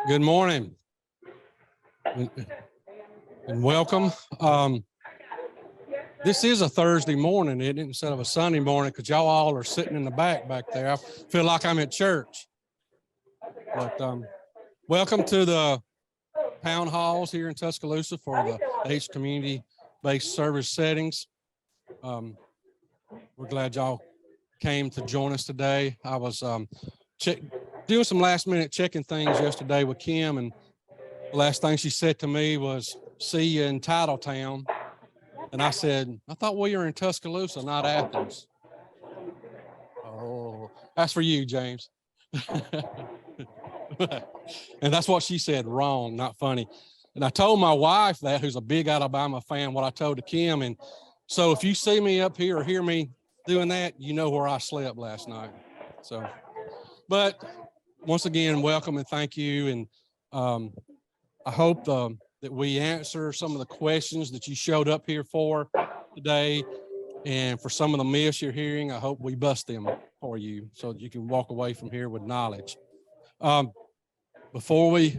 Good morning and welcome. This is a Thursday morning, isn't it, instead of a Sunday morning, because y'all all are sitting in the back there. I feel like I'm at church. But welcome to the town halls here in Tuscaloosa for the H community-based service settings. We're glad y'all came to join us today. I was doing some last-minute checking things yesterday with Kim, and the last thing she said to me was, "See you in Titletown." And I said, "I thought we were in Tuscaloosa, not Athens." Oh, that's for you, James. And that's what she said, wrong, not funny. And I told my wife that, who's a big Alabama fan, what I told to Kim. And so if you see me up here or hear me doing that, you know where I slept last night. So, but once again, welcome and thank you. And I hope that we answer some of the questions that you showed up here for today. And for some of the myths you're hearing, I hope we bust them for you so that you can walk away from here with knowledge. Before we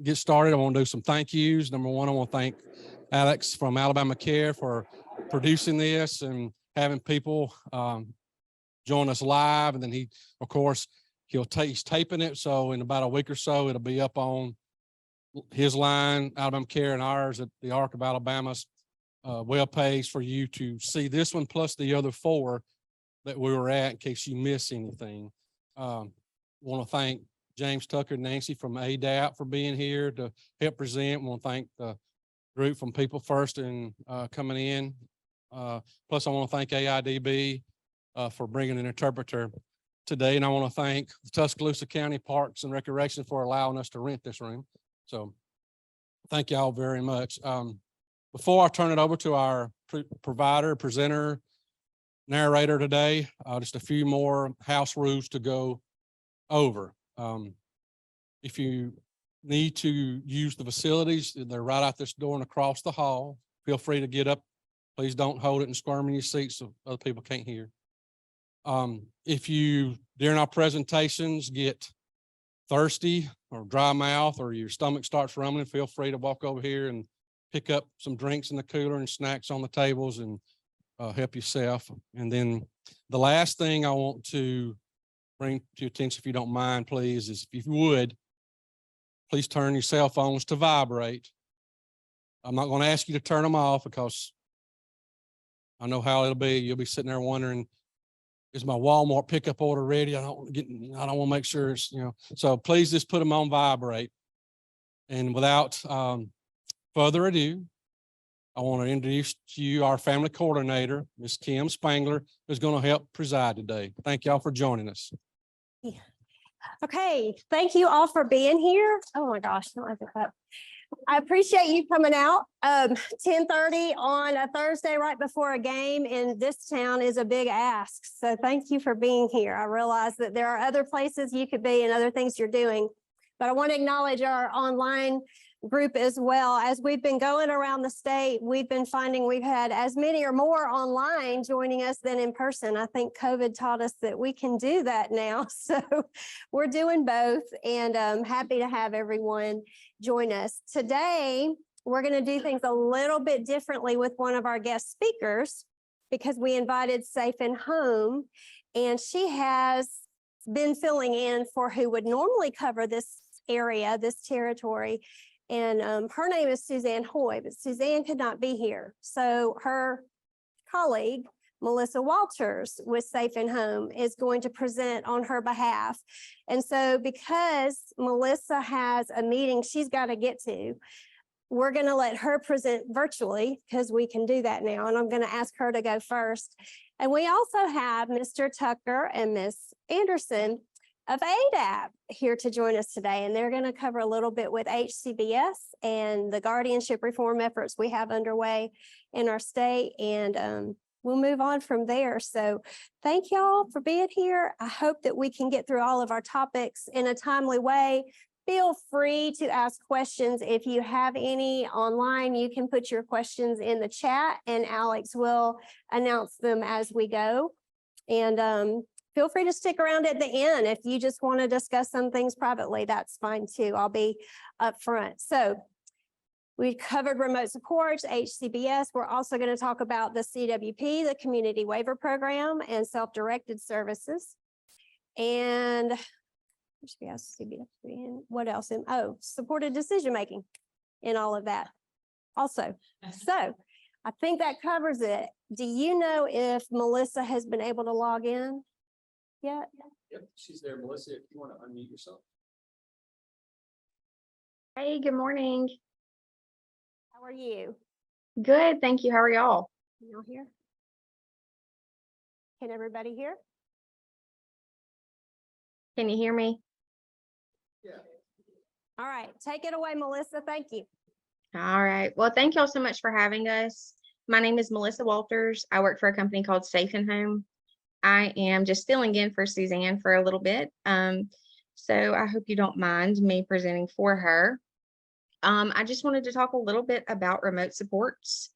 get started, I want to do some thank yous. Number one, I want to thank Alex from Alabama Care for producing this and having people join us live. And then he, of course, he's taping it. So in about a week or so, it'll be up on his line, Alabama Care, and ours at the Arc of Alabama's webpage for you to see this one plus the other four that we were at in case you miss anything. Want to thank James Tucker and Nancy from ADAP for being here to help present. Want to thank the group from People First and coming in. Plus, I want to thank AIDB for bringing an interpreter today. And I want to thank the Tuscaloosa County Parks and Recreation for allowing us to rent this room. So thank y'all very much. Before I turn it over to our provider, presenter, narrator today, just a few more house rules to go over. If you need to use the facilities, they're right out this door and across the hall. Feel free to get up. Please don't hold it and squirm in your seats so other people can't hear. If you, during our presentations, get thirsty or dry mouth or your stomach starts rumbling, feel free to walk over here and pick up some drinks in the cooler and snacks on the tables and help yourself. And then the last thing I want to bring to your attention, if you don't mind, please, is if you would, please turn your cell phones to vibrate. I'm not going to ask you to turn them off because I know how it'll be. You'll be sitting there wondering, is my Walmart pickup order ready? I don't want to make sure it's, so please just put them on vibrate. And without further ado, I want to introduce to you our family coordinator, Ms. Kim Spangler, who's going to help preside today. Thank y'all for joining us. Yeah. Okay, thank you all for being here. Oh my gosh, I appreciate you coming out. 10:30 on a Thursday right before a game in this town is a big ask. So thank you for being here. I realize that there are other places you could be and other things you're doing, but I want to acknowledge our online group as well. As we've been going around the state, we've been finding we've had as many or more online joining us than in person. I think COVID taught us that we can do that now. So we're doing both, and I'm happy to have everyone join us. Today, we're going to do things a little bit differently with one of our guest speakers because we invited Safe and Home, and she has been filling in for who would normally cover this area, this territory. And her name is Suzanne Hoy, but Suzanne could not be here. So her colleague, Melissa Walters with Safe and Home, is going to present on her behalf. And so because Melissa has a meeting she's got to get to, we're going to let her present virtually because we can do that now. And I'm going to ask her to go first. And we also have Mr. Tucker and Miss Anderson of ADAP here to join us today, and they're going to cover a little bit with HCBS and the guardianship reform efforts we have underway in our state, and we'll move on from there. So thank y'all for being here. I hope that we can get through all of our topics in a timely way. Feel free to ask questions. If you have any online, you can put your questions in the chat, and Alex will announce them as we go. And feel free to stick around at the end. If you just want to discuss some things privately, that's fine too. I'll be up front. So we covered remote supports, HCBS. We're also going to talk about the CWP, the Community Waiver Program, and self-directed services. And what else? Oh, supported decision-making in all of that also. So I think that covers it. Do you know if Melissa has been able to log in yet? Yep, she's there. Melissa, if you want to unmute yourself. Hey, good morning. How are you? Good, thank you. How are y'all? You here? Can everybody hear? Can you hear me? Yeah. All right, take it away, Melissa. Thank you. All right. Well, thank y'all so much for having us. My name is Melissa Walters. I work for a company called Safe and Home. I am just filling in for Suzanne for a little bit. So I hope you don't mind me presenting for her. I just wanted to talk a little bit about remote supports.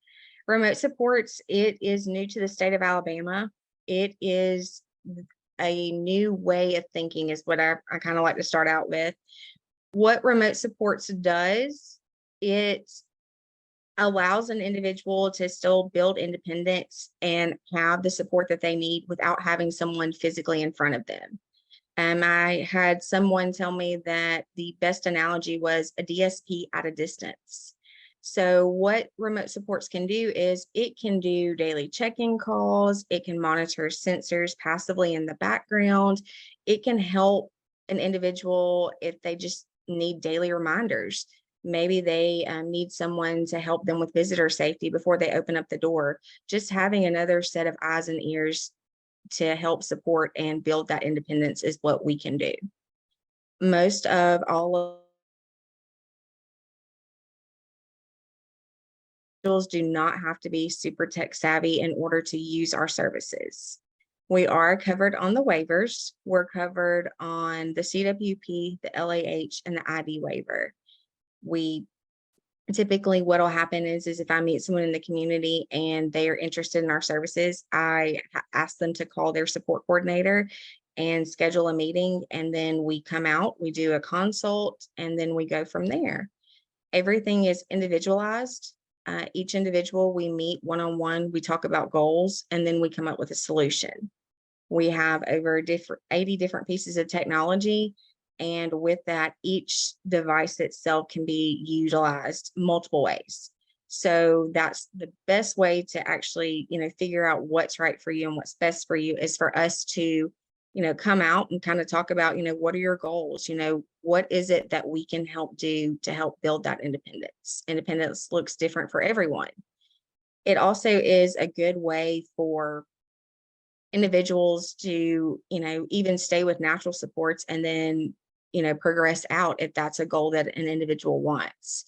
Remote supports, it is new to the state of Alabama. It is a new way of thinking is what I kind of like to start out with. What remote supports does, it allows an individual to still build independence and have the support that they need without having someone physically in front of them. I had someone tell me that the best analogy was a DSP at a distance. So what remote supports can do is it can do daily check-in calls. It can monitor sensors passively in the background. It can help an individual if they just need daily reminders. Maybe they need someone to help them with visitor safety before they open up the door. Just having another set of eyes and ears to help support and build that independence is what we can do. Most of all of do not have to be super tech savvy in order to use our services. We are covered on the waivers. We're covered on the CWP, the LAH, and the ID waiver. We typically what'll happen is if I meet someone in the community and they are interested in our services, I ask them to call their support coordinator and schedule a meeting. And then we come out, we do a consult, and then we go from there. Everything is individualized. Each individual we meet one-on-one, we talk about goals, and then we come up with a solution. We have over 80 different pieces of technology. And with that, each device itself can be utilized multiple ways. So that's the best way to actually, figure out what's right for you and what's best for you is for us to, come out and kind of talk about, what are your goals? What is it that we can help do to help build that independence? Independence looks different for everyone. It also is a good way for individuals to, even stay with natural supports and then progress out if that's a goal that an individual wants.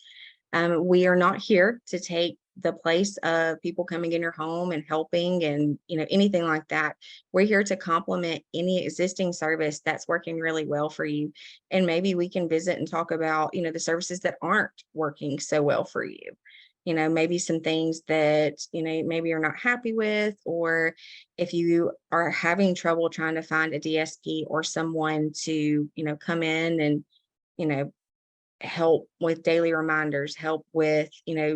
We are not here to take the place of people coming in your home and helping and anything like that. We're here to complement any existing service that's working really well for you. And maybe we can visit and talk about the services that aren't working so well for you. Maybe some things that, maybe you're not happy with, or if you are having trouble trying to find a DSP or someone to, come in and, help with daily reminders, help with,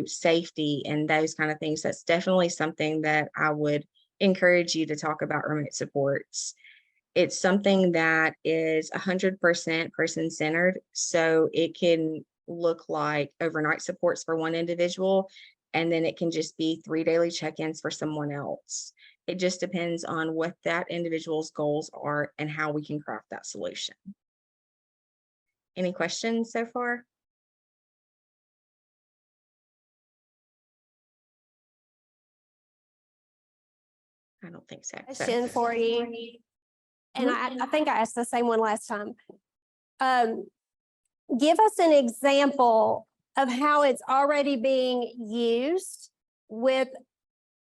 safety and those kind of things. That's definitely something that I would encourage you to talk about remote supports. It's something that is 100% person-centered. So it can look like overnight supports for one individual, and then it can just be 3 daily check-ins for someone else. It just depends on what that individual's goals are and how we can craft that solution. Any questions so far? I don't think so. Question for you. And I think I asked the same one last time. Give us an example of how it's already being used with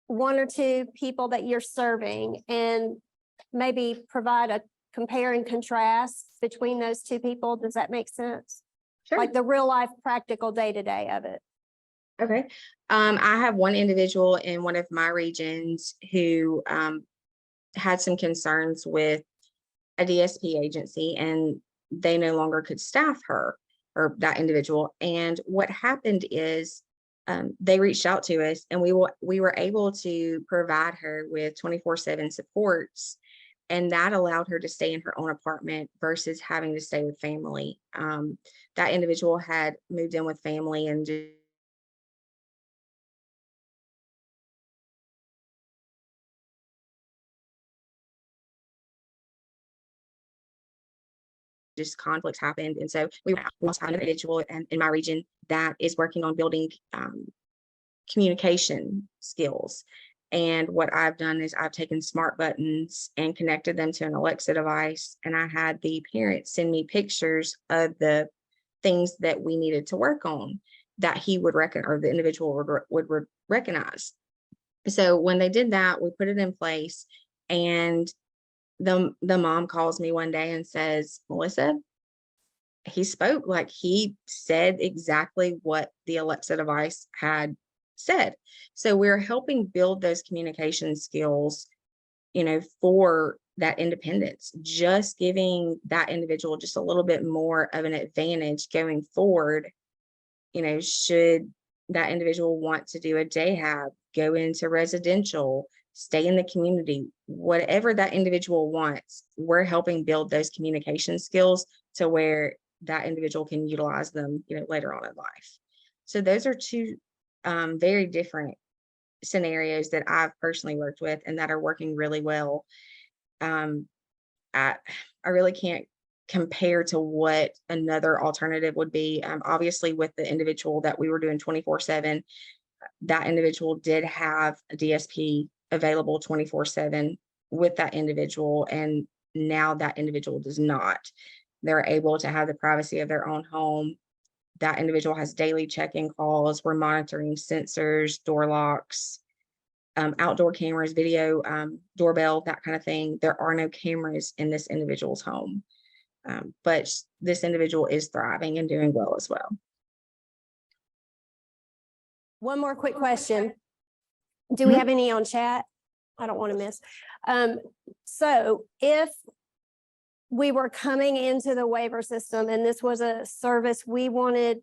1 or 2 people that you're serving, and maybe provide a compare and contrast between those 2 people. Does that make sense? Sure. Like the real life practical day-to-day of it. Okay. I have one individual in one of my regions who had some concerns with a DSP agency, and they no longer could staff her or that individual. And what happened is they reached out to us, and we were able to provide her with 24/7 supports, and that allowed her to stay in her own apartment versus having to stay with family. That individual had moved in with family and just conflicts happened. And so we lost an individual in my region that is working on building communication skills. And what I've done is I've taken smart buttons and connected them to an Alexa device. And I had the parents send me pictures of the things that we needed to work on that he would reckon, or the individual would recognize. So when they did that, we put it in place, and the mom calls me one day and says, Melissa, he spoke, like he said exactly what the Alexa device had said. So we're helping build those communication skills, for that independence, just giving that individual just a little bit more of an advantage going forward. Should that individual want to do a day hab, go into residential, stay in the community, whatever that individual wants, we're helping build those communication skills to where that individual can utilize them, later on in life. So those are two very different scenarios that I've personally worked with and that are working really well. I really can't compare to what another alternative would be. Obviously, with the individual that we were doing 24/7, that individual did have a DSP available 24/7 with that individual, and now that individual does not. They're able to have the privacy of their own home. That individual has daily check-in calls. We're monitoring sensors, door locks, outdoor cameras, video, doorbell, that kind of thing. There are no cameras in this individual's home, but this individual is thriving and doing well as well. One more quick question. Do we have any on chat? I don't want to miss. So if we were coming into the waiver system and this was a service we wanted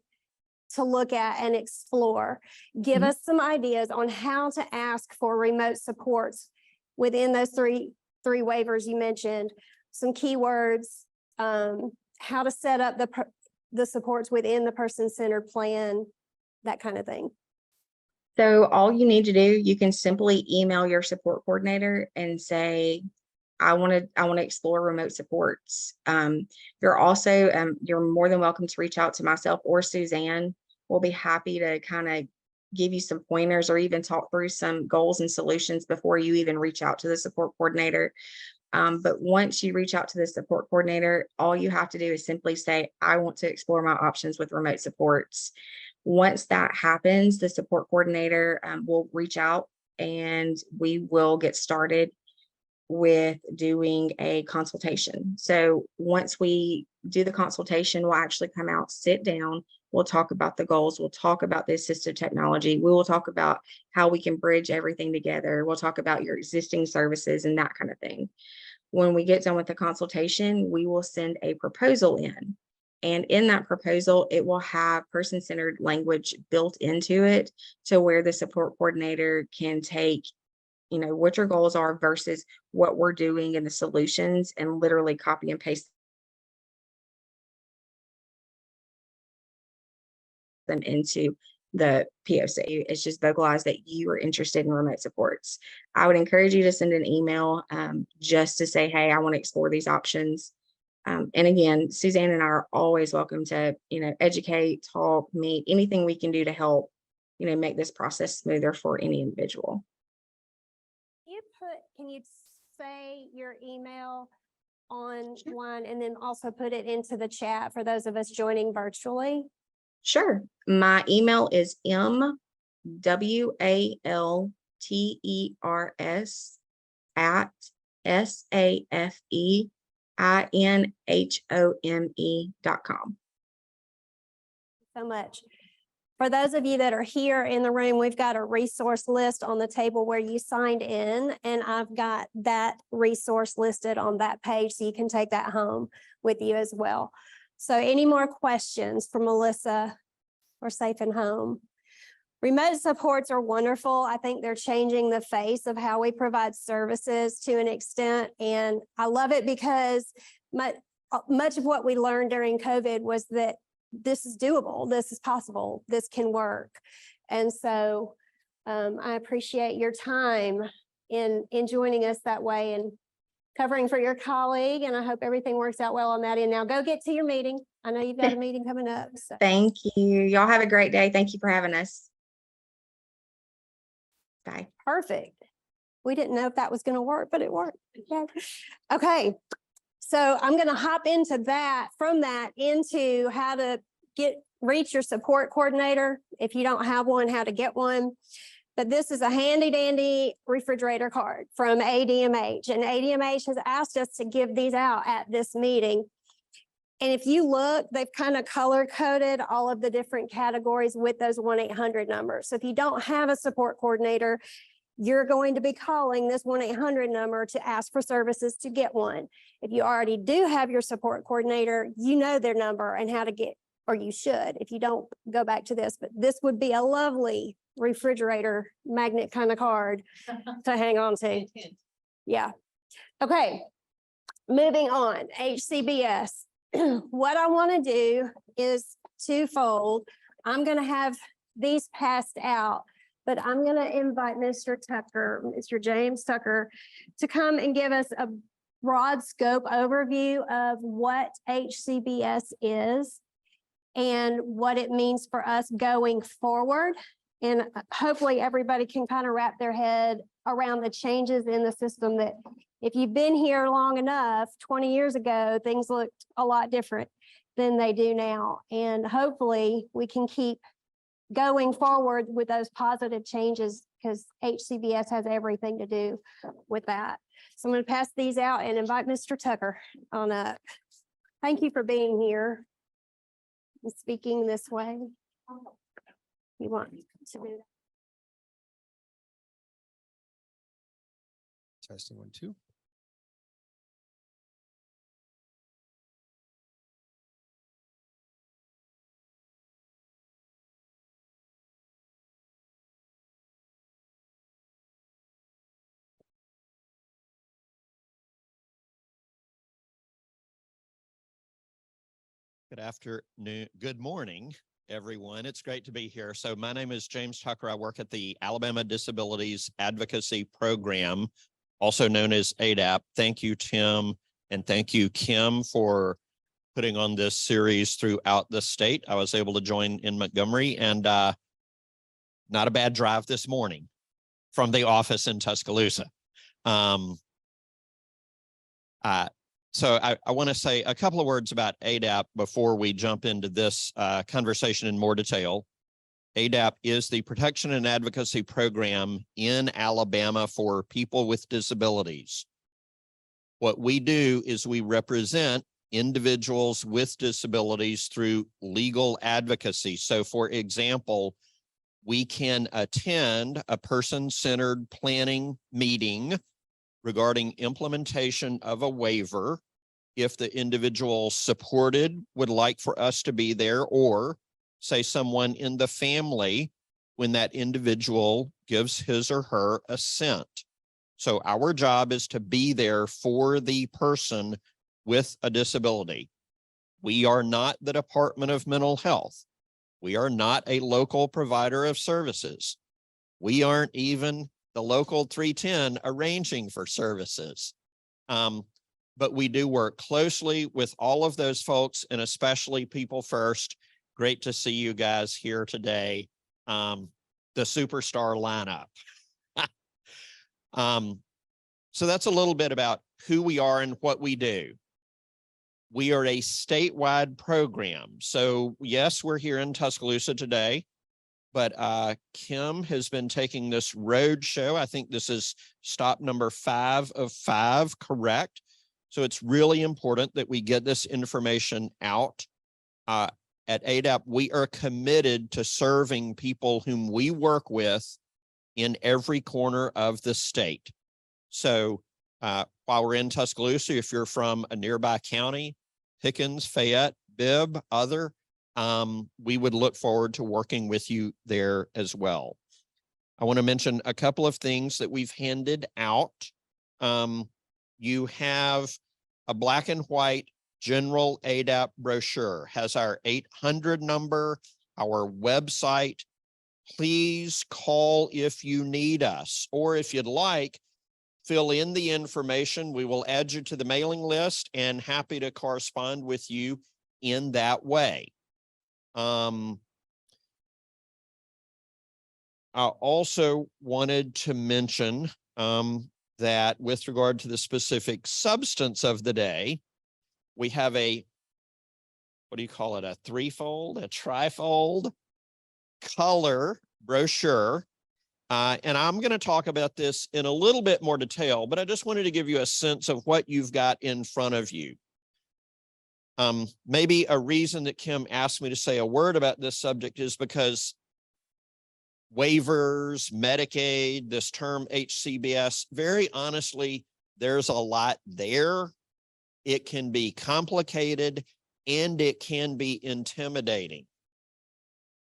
to look at and explore, give us some ideas on how to ask for remote supports within those three waivers you mentioned, some keywords, how to set up the supports within the person-centered plan, that kind of thing. So all you need to do, you can simply email your support coordinator and say, I want to explore remote supports. You're also, you're more than welcome to reach out to myself or Suzanne. We'll be happy to kind of give you some pointers or even talk through some goals and solutions before you even reach out to the support coordinator. But once you reach out to the support coordinator, all you have to do is simply say, I want to explore my options with remote supports. Once that happens, the support coordinator will reach out and we will get started with doing a consultation. So once we do the consultation, we'll actually come out, sit down, we'll talk about the goals, we'll talk about the assistive technology, we will talk about how we can bridge everything together, we'll talk about your existing services and that kind of thing. When we get done with the consultation, we will send a proposal in. And in that proposal, it will have person-centered language built into it to where the support coordinator can take, what your goals are versus what we're doing and the solutions, and literally copy and paste them into the POC. It's just vocalize that you are interested in remote supports. I would encourage you to send an email just to say, hey, I want to explore these options. And again, Suzanne and I are always welcome to, educate, talk, meet, anything we can do to help, make this process smoother for any individual. Can you say your email online and then also put it into the chat for those of us joining virtually? Sure. My email is mwalters@safeinhome.com. So much. For those of you that are here in the room, we've got a resource list on the table where you signed in, and I've got that resource listed on that page, so you can take that home with you as well. So any more questions for Melissa or Safe and Home? Remote supports are wonderful. I think they're changing the face of how we provide services to an extent, and I love it because much of what we learned during COVID was that this is doable, this is possible, this can work. And so I appreciate your time in joining us that way and covering for your colleague. And I hope everything works out well on that end. Now go get to your meeting. I know you've got a meeting coming up. So. Thank you. Y'all have a great day. Thank you for having us. Bye. Perfect. We didn't know if that was going to work, but it worked. Yeah. Okay. So I'm going to hop into that, from that into how to reach your support coordinator. If you don't have one, how to get one. But this is a handy dandy refrigerator card from ADMH, and ADMH has asked us to give these out at this meeting. And if you look, they've kind of color coded all of the different categories with those 1-800 numbers. So if you don't have a support coordinator, you're going to be calling this 1-800 number to ask for services to get one. If you already do have your support coordinator, you know their number and how to get, or you should, if you don't, go back to this, but this would be a lovely refrigerator magnet kind of card to hang on to. Yeah. Okay. Moving on, HCBS. What I want to do is twofold. I'm going to have these passed out, but I'm going to invite Mr. Tucker, Mr. James Tucker, to come and give us a broad scope overview of what HCBS is and what it means for us going forward. And hopefully everybody can kind of wrap their head around the changes in the system that, if you've been here long enough, 20 years ago, things looked a lot different than they do now. And hopefully we can keep going forward with those positive changes, because HCBS has everything to do with that. So I'm going to pass these out and invite Mr. Tucker on up. Thank you for being here and speaking this way. You want to do that? Testing 1, 2. Good afternoon. Good morning, everyone. It's great to be here. So my name is James Tucker. I work at the Alabama Disabilities Advocacy Program, also known as ADAP. Thank you, Tim, and thank you, Kim, for putting on this series throughout the state. I was able to join in Montgomery, and not a bad drive this morning from the office in Tuscaloosa. So I want to say a couple of words about ADAP before we jump into this conversation in more detail. ADAP is the Protection and Advocacy Program in Alabama for people with disabilities. What we do is we represent individuals with disabilities through legal advocacy. So for example, we can attend a person-centered planning meeting regarding implementation of a waiver if the individual supported would like for us to be there, or say someone in the family when that individual gives his or her assent. So our job is to be there for the person with a disability. We are not the Department of Mental Health. We are not a local provider of services. We aren't even the local 310 arranging for services. But we do work closely with all of those folks, and especially People First. Great to see you guys here today. The superstar lineup. So that's a little bit about who we are and what we do. We are a statewide program. So yes, we're here in Tuscaloosa today, but Kim has been taking this road show. I think this is stop number 5 of 5, correct? So it's really important that we get this information out at ADAP, we are committed to serving people whom we work with in every corner of the state. So while we're in Tuscaloosa, if you're from a nearby county, Pickens, Fayette, Bibb, other, we would look forward to working with you there as well. I want to mention a couple of things that we've handed out. You have a black and white general ADAP brochure, has our 800 number, our website. Please call if you need us, or if you'd like, fill in the information. We will add you to the mailing list and happy to correspond with you in that way. I also wanted to mention that with regard to the specific substance of the day, we have a, what do you call it? A threefold, a trifold color brochure. And I'm going to talk about this in a little bit more detail, but I just wanted to give you a sense of what you've got in front of you. Maybe a reason that Kim asked me to say a word about this subject is because waivers, Medicaid, this term HCBS, very honestly, there's a lot there. It can be complicated and it can be intimidating.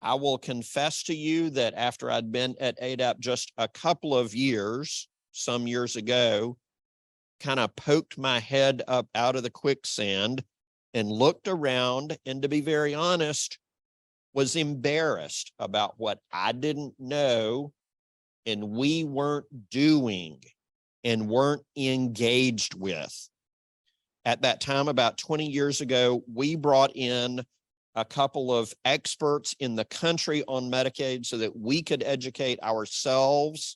I will confess to you that after I'd been at ADAP just a couple of years, some years ago, kind of poked my head up out of the quicksand and looked around, and to be very honest, was embarrassed about what I didn't know and we weren't doing and weren't engaged with. At that time, about 20 years ago, we brought in a couple of experts in the country on Medicaid so that we could educate ourselves.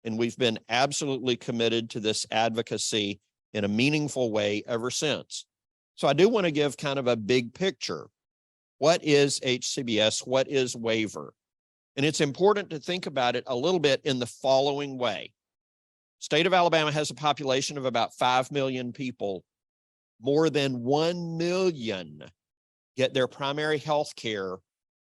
And we've been absolutely committed to this advocacy in a meaningful way ever since. So I do want to give kind of a big picture. What is HCBS? What is waiver? And it's important to think about it a little bit in the following way. State of Alabama has a population of about 5 million people. More than 1 million get their primary health care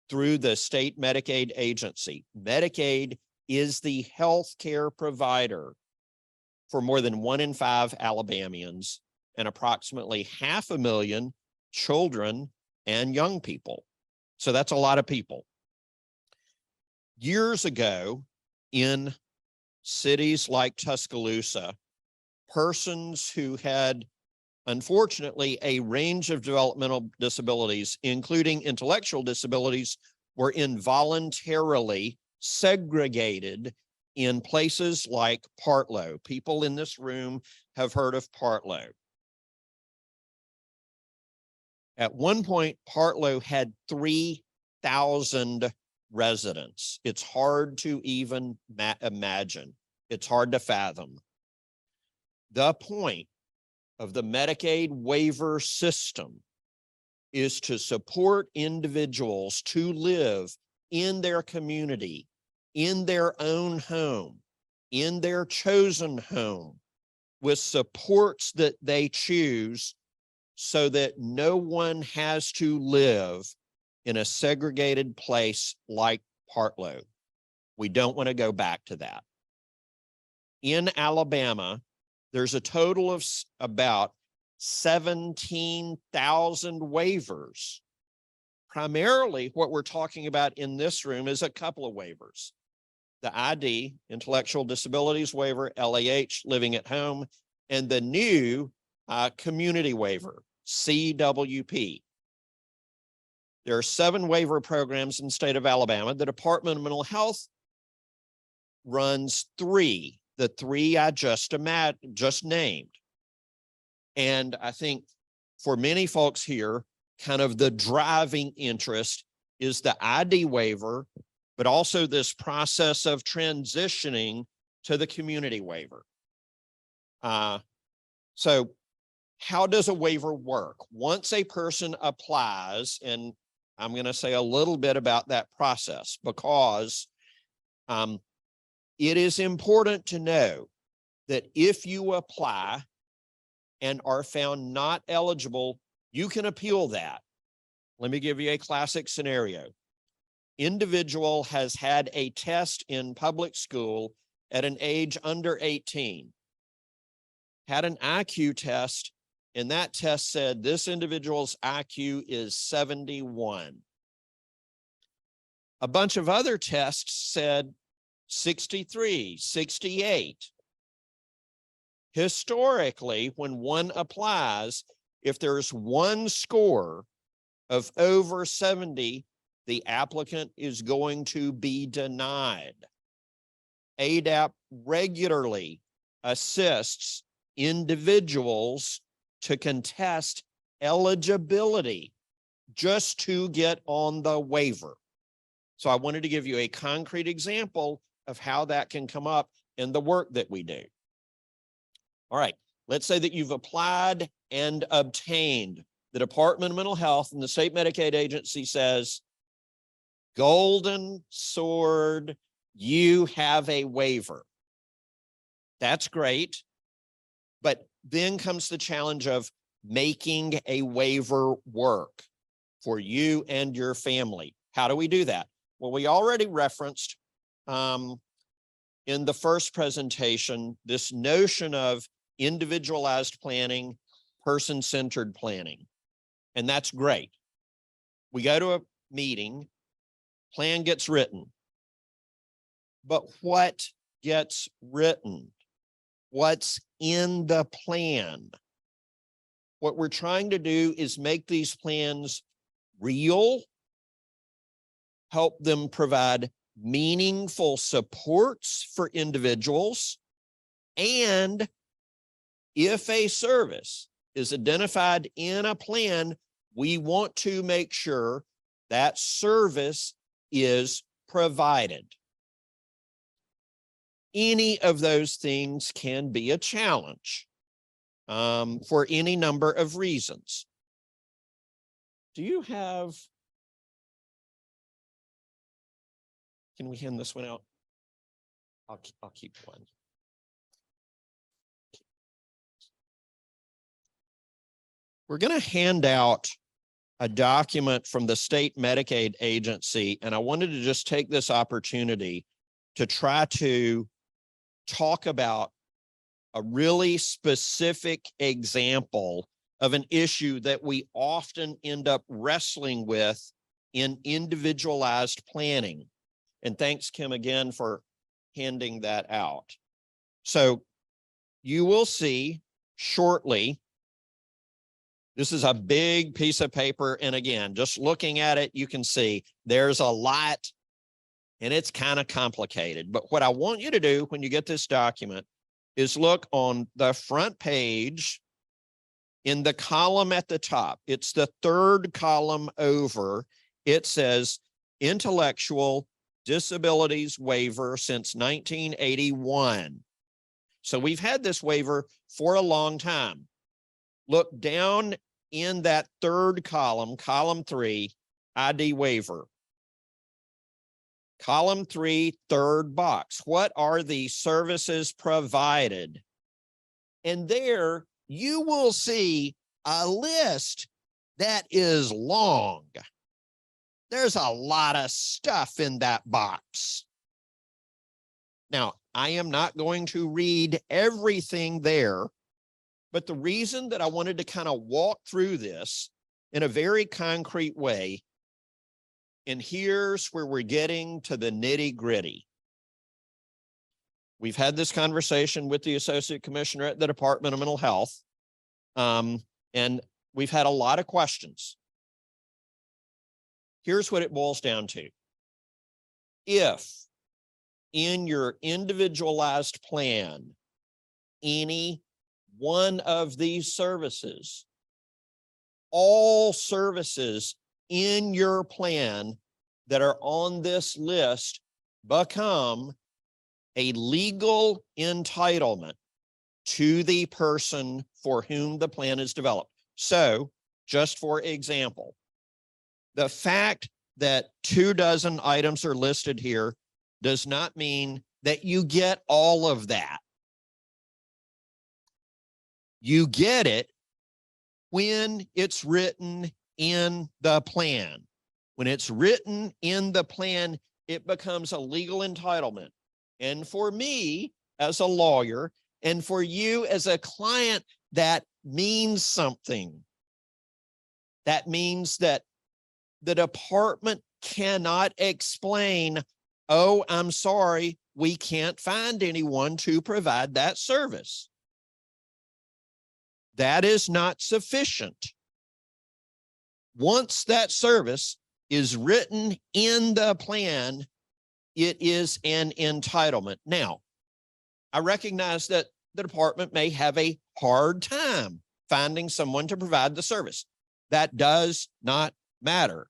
through the state Medicaid agency. Medicaid is the health care provider for more than 1 in 5 Alabamians and approximately 500,000 children and young people. So that's a lot of people. Years ago, in cities like Tuscaloosa, persons who had, unfortunately, a range of developmental disabilities, including intellectual disabilities, were involuntarily segregated in places like Partlow. People in this room have heard of Partlow. At one point, Partlow had 3,000 residents. It's hard to even imagine. It's hard to fathom. The point of the Medicaid waiver system is to support individuals to live in their community, in their own home, in their chosen home, with supports that they choose so that no one has to live in a segregated place like Partlow. We don't want to go back to that. In Alabama, there's a total of about 17,000 waivers. Primarily, what we're talking about in this room is a couple of waivers. The ID, Intellectual Disabilities Waiver, LAH, Living at Home, and the new Community Waiver, CWP. There are 7 waiver programs in the state of Alabama. The Department of Mental Health runs 3. The 3 I just named. And I think for many folks here, kind of the driving interest is the ID waiver, but also this process of transitioning to the community waiver. So how does a waiver work? Once a person applies, and I'm going to say a little bit about that process because it is important to know that if you apply and are found not eligible, you can appeal that. Let me give you a classic scenario. Individual has had a test in public school at an age under 18, had an IQ test, and that test said this individual's IQ is 71. A bunch of other tests said 63, 68. Historically, when one applies, if there's one score of over 70, the applicant is going to be denied. ADAP regularly assists individuals to contest eligibility just to get on the waiver. So I wanted to give you a concrete example of how that can come up in the work that we do. All right, let's say that you've applied and obtained. The Department of Mental Health and the state Medicaid agency says, golden sword, you have a waiver. That's great. But then comes the challenge of making a waiver work for you and your family. How do we do that? Well, we already referenced in the first presentation, this notion of individualized planning, person-centered planning. And that's great. We go to a meeting, plan gets written. But what gets written? What's in the plan? What we're trying to do is make these plans real, help them provide meaningful supports for individuals, and if a service is identified in a plan, we want to make sure that service is provided. Any of those things can be a challenge for any number of reasons. Do you have, can we hand this one out? I'll keep one. We're going to hand out a document from the state Medicaid agency, and I wanted to just take this opportunity to try to talk about a really specific example of an issue that we often end up wrestling with in individualized planning. And thanks, Kim, again for handing that out. So you will see shortly, this is a big piece of paper. And again, just looking at it, you can see there's a lot and it's kind of complicated. But what I want you to do when you get this document is look on the front page in the column at the top. It's the third column over. It says intellectual disabilities waiver since 1981. So we've had this waiver for a long time. Look down in that third column, column 3, ID waiver. Column 3, third box. What are the services provided? And there you will see a list that is long. There's a lot of stuff in that box. Now, I am not going to read everything there, but the reason that I wanted to kind of walk through this in a very concrete way, and here's where we're getting to the nitty-gritty. We've had this conversation with the Associate Commissioner at the Department of Mental Health, and we've had a lot of questions. Here's what it boils down to. If in your individualized plan, any one of these services, all services in your plan that are on this list become a legal entitlement to the person for whom the plan is developed. So, just for example, the fact that 24 items are listed here does not mean that you get all of that. You get it when it's written in the plan. When it's written in the plan, it becomes a legal entitlement. And for me as a lawyer, and for you as a client, that means something. That means that the department cannot explain, oh, I'm sorry, we can't find anyone to provide that service. That is not sufficient. Once that service is written in the plan, it is an entitlement. Now, I recognize that the department may have a hard time finding someone to provide the service. That does not matter.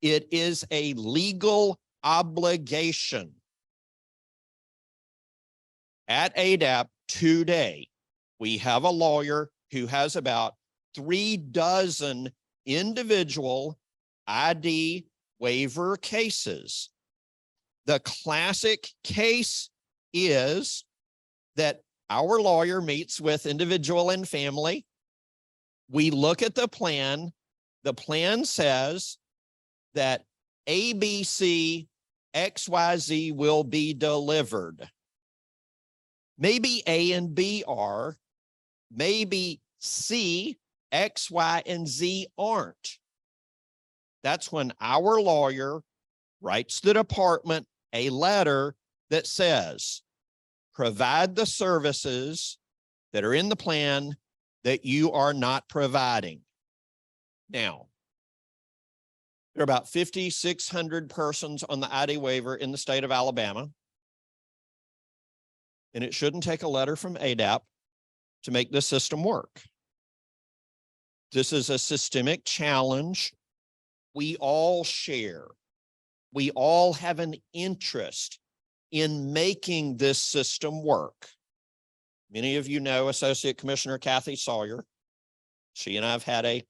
It is a legal obligation. At ADAP today, we have a lawyer who has about 36 individual ID waiver cases. The classic case is that our lawyer meets with individual and family. We look at the plan. The plan says that ABC XYZ will be delivered. Maybe A and B are, maybe C, X, Y, and Z aren't. That's when our lawyer writes the department a letter that says, provide the services that are in the plan that you are not providing. Now, there are about 5,600 persons on the ID waiver in the state of Alabama. And it shouldn't take a letter from ADAP to make this system work. This is a systemic challenge we all share. We all have an interest in making this system work. Many of you know Associate Commissioner Kathy Sawyer. She and I have had a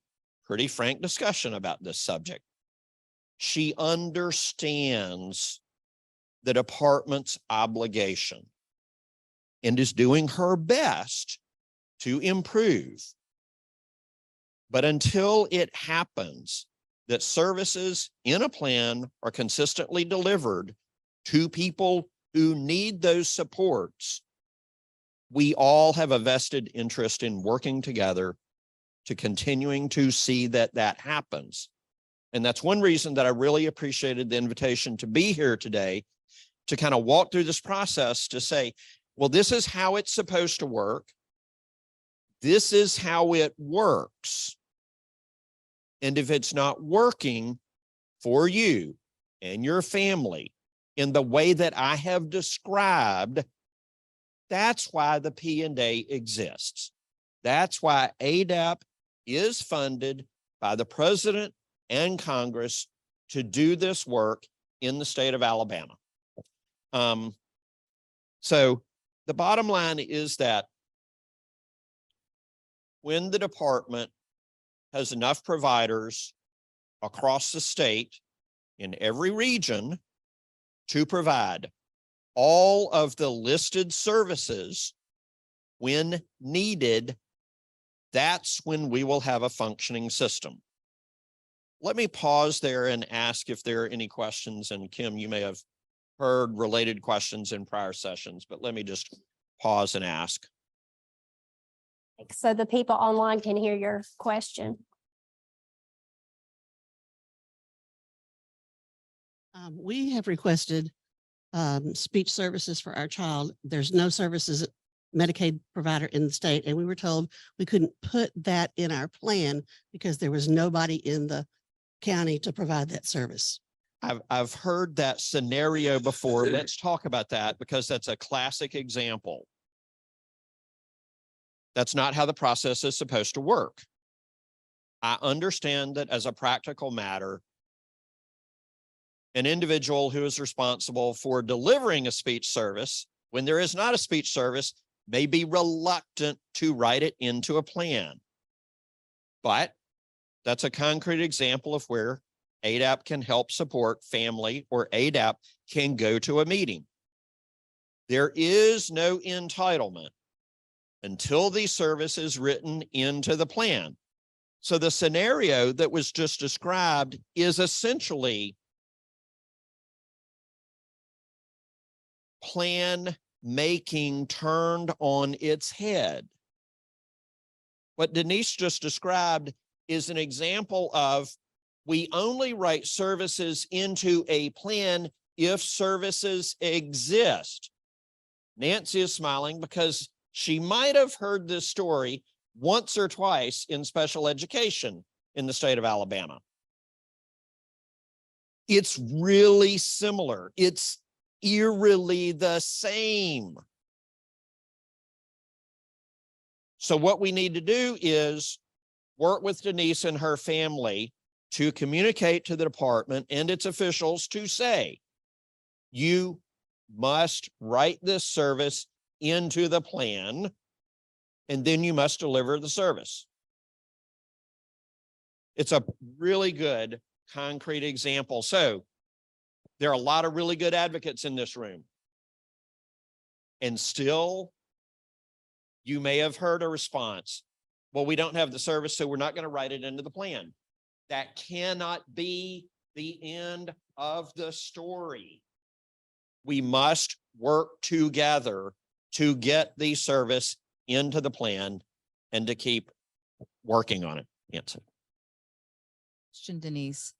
pretty frank discussion about this subject. She understands the department's obligation and is doing her best to improve. But until it happens that services in a plan are consistently delivered to people who need those supports, we all have a vested interest in working together to continuing to see that that happens. And that's one reason that I really appreciated the invitation to be here today, to kind of walk through this process to say, well, this is how it's supposed to work. This is how it works. And if it's not working for you and your family in the way that I have described, that's why the P&A exists. That's why ADAP is funded by the President and Congress to do this work in the state of Alabama. So the bottom line is that when the department has enough providers across the state in every region to provide all of the listed services when needed, that's when we will have a functioning system. Let me pause there and ask if there are any questions. And Kim, you may have heard related questions in prior sessions, but let me just pause and ask. So the people online can hear your question. We have requested speech services for our child. There's no services Medicaid provider in the state, and we were told we couldn't put that in our plan because there was nobody in the county to provide that service. I've heard that scenario before. Let's talk about that because that's a classic example. That's not how the process is supposed to work. I understand that as a practical matter, an individual who is responsible for delivering a speech service, when there is not a speech service, may be reluctant to write it into a plan. But that's a concrete example of where ADAP can help support family, or ADAP can go to a meeting. There is no entitlement until the service is written into the plan. So the scenario that was just described is essentially plan making turned on its head. What Denise just described is an example of we only write services into a plan if services exist. Nancy is smiling because she might have heard this story once or twice in special education in the state of Alabama. It's really similar. It's eerily the same. So what we need to do is work with Denise and her family to communicate to the department and its officials to say, you must write this service into the plan, and then you must deliver the service. It's a really good concrete example. So there are a lot of really good advocates in this room. And still, you may have heard a response. Well, we don't have the service, so we're not going to write it into the plan. That cannot be the end of the story. We must work together to get the service into the plan and to keep working on it. Nancy. Question, Denise.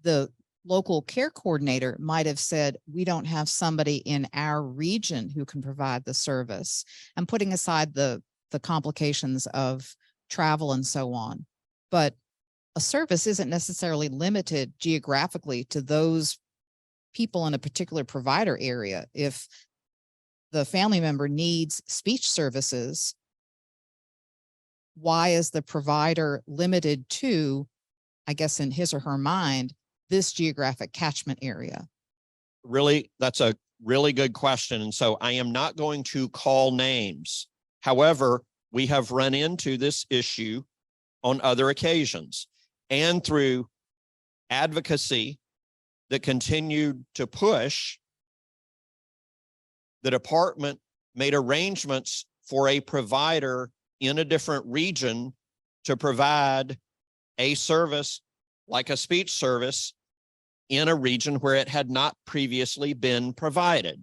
The local care coordinator might have said, we don't have somebody in our region who can provide the service. I'm putting aside the complications of travel and so on, but a service isn't necessarily limited geographically to those people in a particular provider area. If the family member needs speech services, why is the provider limited to, I guess in his or her mind, this geographic catchment area? Really, that's a really good question. And so I am not going to call names. However, we have run into this issue on other occasions and through advocacy that continued to push. The department made arrangements for a provider in a different region to provide a service like a speech service in a region where it had not previously been provided.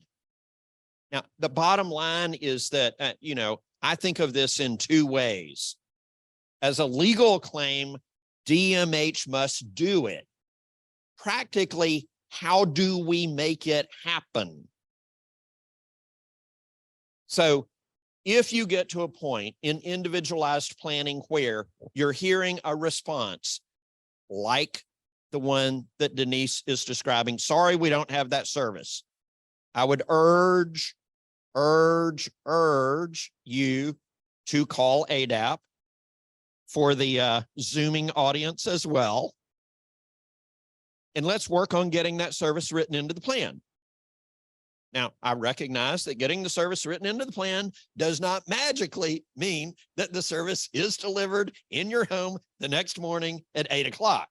Now, the bottom line is that, I think of this in two ways. As a legal claim, DMH must do it. Practically, how do we make it happen? So if you get to a point in individualized planning where you're hearing a response like the one that Denise is describing, sorry, we don't have that service, I would urge you to call ADAP for the Zooming audience as well. And let's work on getting that service written into the plan. Now, I recognize that getting the service written into the plan does not magically mean that the service is delivered in your home the next morning at 8 o'clock.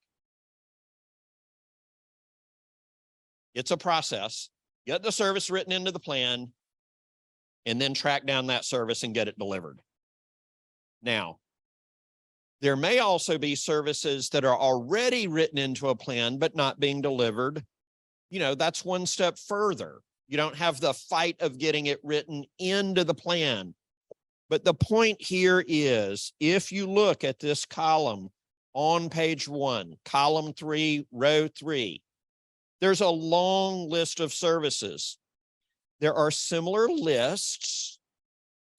It's a process. Get the service written into the plan and then track down that service and get it delivered. Now, there may also be services that are already written into a plan but not being delivered. That's one step further. You don't have the fight of getting it written into the plan. But the point here is, if you look at this column on page 1, column 3, row 3, there's a long list of services. There are similar lists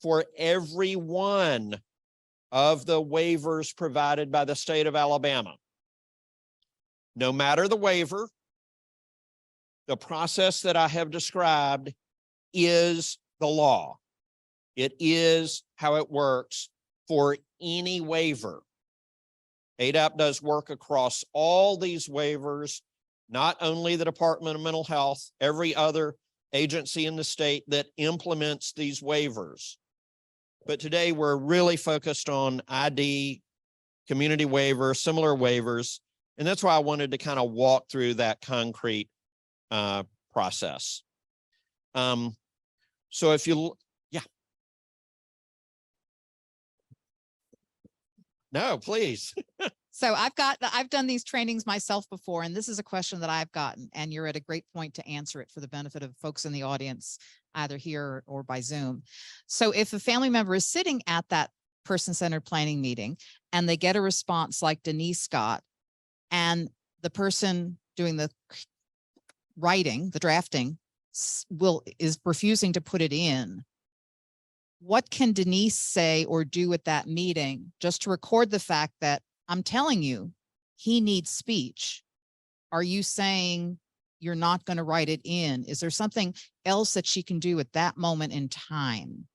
for every one of the waivers provided by the state of Alabama. No matter the waiver, the process that I have described is the law. It is how it works for any waiver. ADAP does work across all these waivers, not only the Department of Mental Health, every other agency in the state that implements these waivers. But today we're really focused on ID, community waiver, similar waivers. And that's why I wanted to kind of walk through that concrete process. So if you, No, please. So I've done these trainings myself before, and this is a question that I've gotten, and you're at a great point to answer it for the benefit of folks in the audience, either here or by Zoom. So if a family member is sitting at that person-centered planning meeting and they get a response like Denise got, and the person doing the writing, the drafting, is refusing to put it in, what can Denise say or do at that meeting just to record the fact that I'm telling you, he needs speech? Are you saying you're not going to write it in? Is there something else that she can do at that moment in time?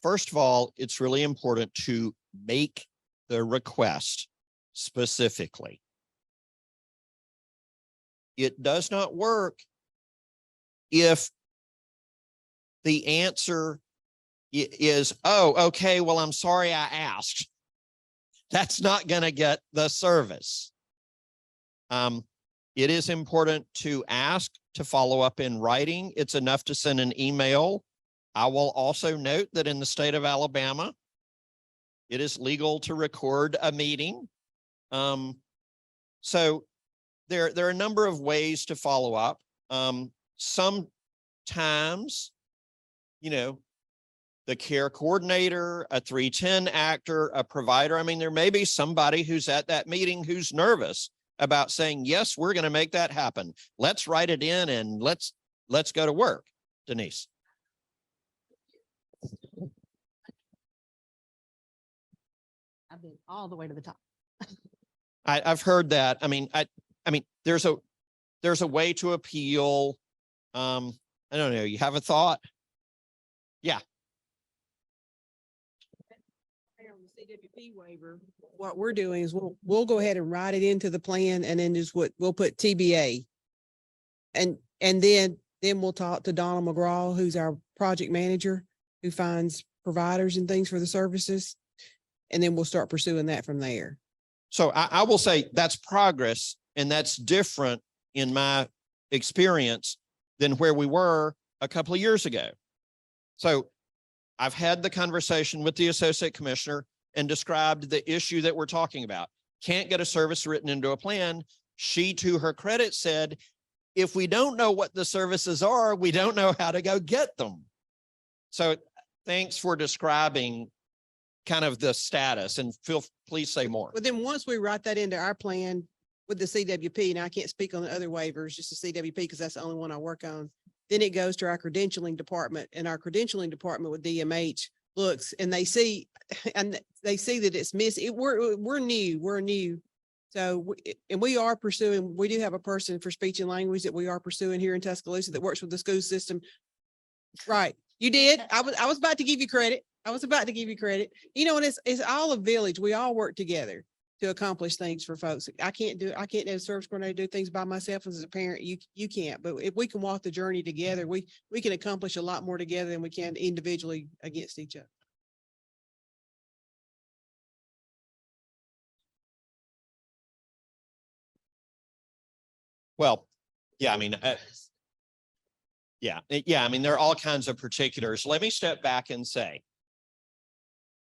First of all, it's really important to make the request specifically. It does not work if the answer is, oh, okay, well, I'm sorry I asked. That's not going to get the service. It is important to ask, to follow up in writing. It's enough to send an email. I will also note that in the state of Alabama, it is legal to record a meeting. So there are a number of ways to follow up. Sometimes, you know, the care coordinator, a 310 actor, a provider. I mean, there may be somebody who's at that meeting who's nervous about saying, yes, we're going to make that happen. Let's write it in and let's go to work. Denise. I've been all the way to the top. I've heard that. I mean, there's a way to appeal. I don't know. You have a thought? Yeah. CWP waiver, what we're doing is we'll go ahead and write it into the plan, and then just we'll put TBA. And then we'll talk to Donald McGraw, who's our project manager, who finds providers and things for the services. And then we'll start pursuing that from there. So I will say that's progress, and that's different in my experience than where we were a couple of years ago. So I've had the conversation with the associate commissioner and described the issue that we're talking about. Can't get a service written into a plan. She, to her credit, said, if we don't know what the services are, we don't know how to go get them. So thanks for describing kind of the status, and please say more. But then once we write that into our plan with the CWP, and I can't speak on the other waivers, just the CWP, because that's the only one I work on. Then it goes to our credentialing department, and our credentialing department with DMH looks, and they see that it's missing. We're new. So, we are pursuing, we do have a person for speech and language that we are pursuing here in Tuscaloosa that works with the school system. Right. You did. I was about to give you credit. You know, and it's all a village. We all work together to accomplish things for folks. I can't as a service coordinator do things by myself as a parent. You can't, but if we can walk the journey together, we can accomplish a lot more together than we can individually against each other. Well, yeah, I mean, I mean, there are all kinds of particulars. Let me step back and say,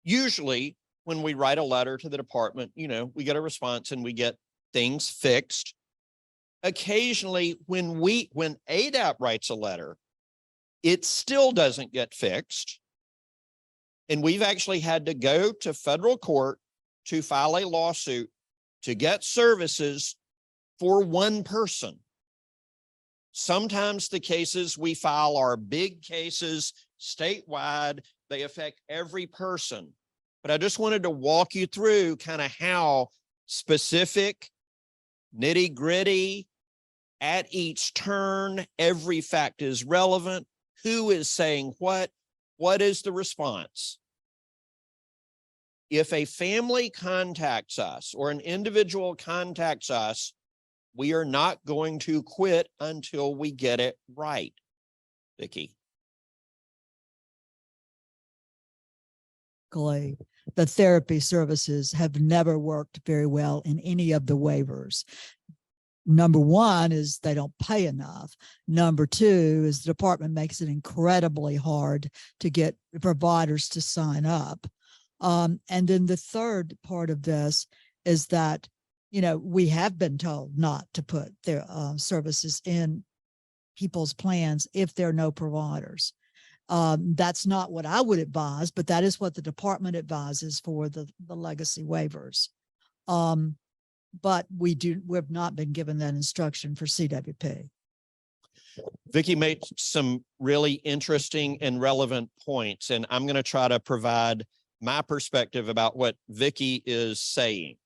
usually when we write a letter to the department, you know, we get a response and we get things fixed. Occasionally, when ADAP writes a letter, it still doesn't get fixed. And we've actually had to go to federal court to file a lawsuit to get services for one person. Sometimes the cases we file are big cases statewide. They affect every person. But I just wanted to walk you through kind of how specific, nitty-gritty, at each turn, every fact is relevant. Who is saying what is the response? If a family contacts us or an individual contacts us, we are not going to quit until we get it right. Vicki. The therapy services have never worked very well in any of the waivers. Number one is they don't pay enough. Number two is the department makes it incredibly hard to get providers to sign up. And then the third part of this is that, we have been told not to put their services in people's plans if there are no providers. That's not what I would advise, but that is what the department advises for the legacy waivers. But we've not been given that instruction for CWP. Vicky made some really interesting and relevant points, and I'm going to try to provide my perspective about what Vicky is saying.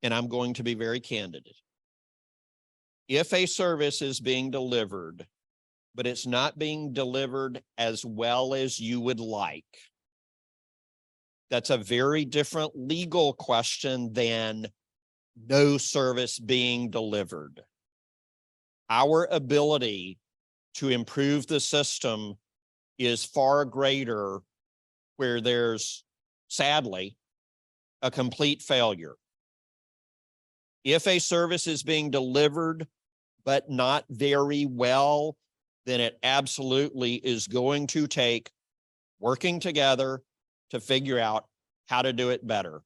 And I'm going to be very candid. If a service is being delivered, but it's not being delivered as well as you would like, that's a very different legal question than no service being delivered. Our ability to improve the system is far greater where there's, sadly, a complete failure. If a service is being delivered, but not very well, then it absolutely is going to take working together to figure out how to do it better.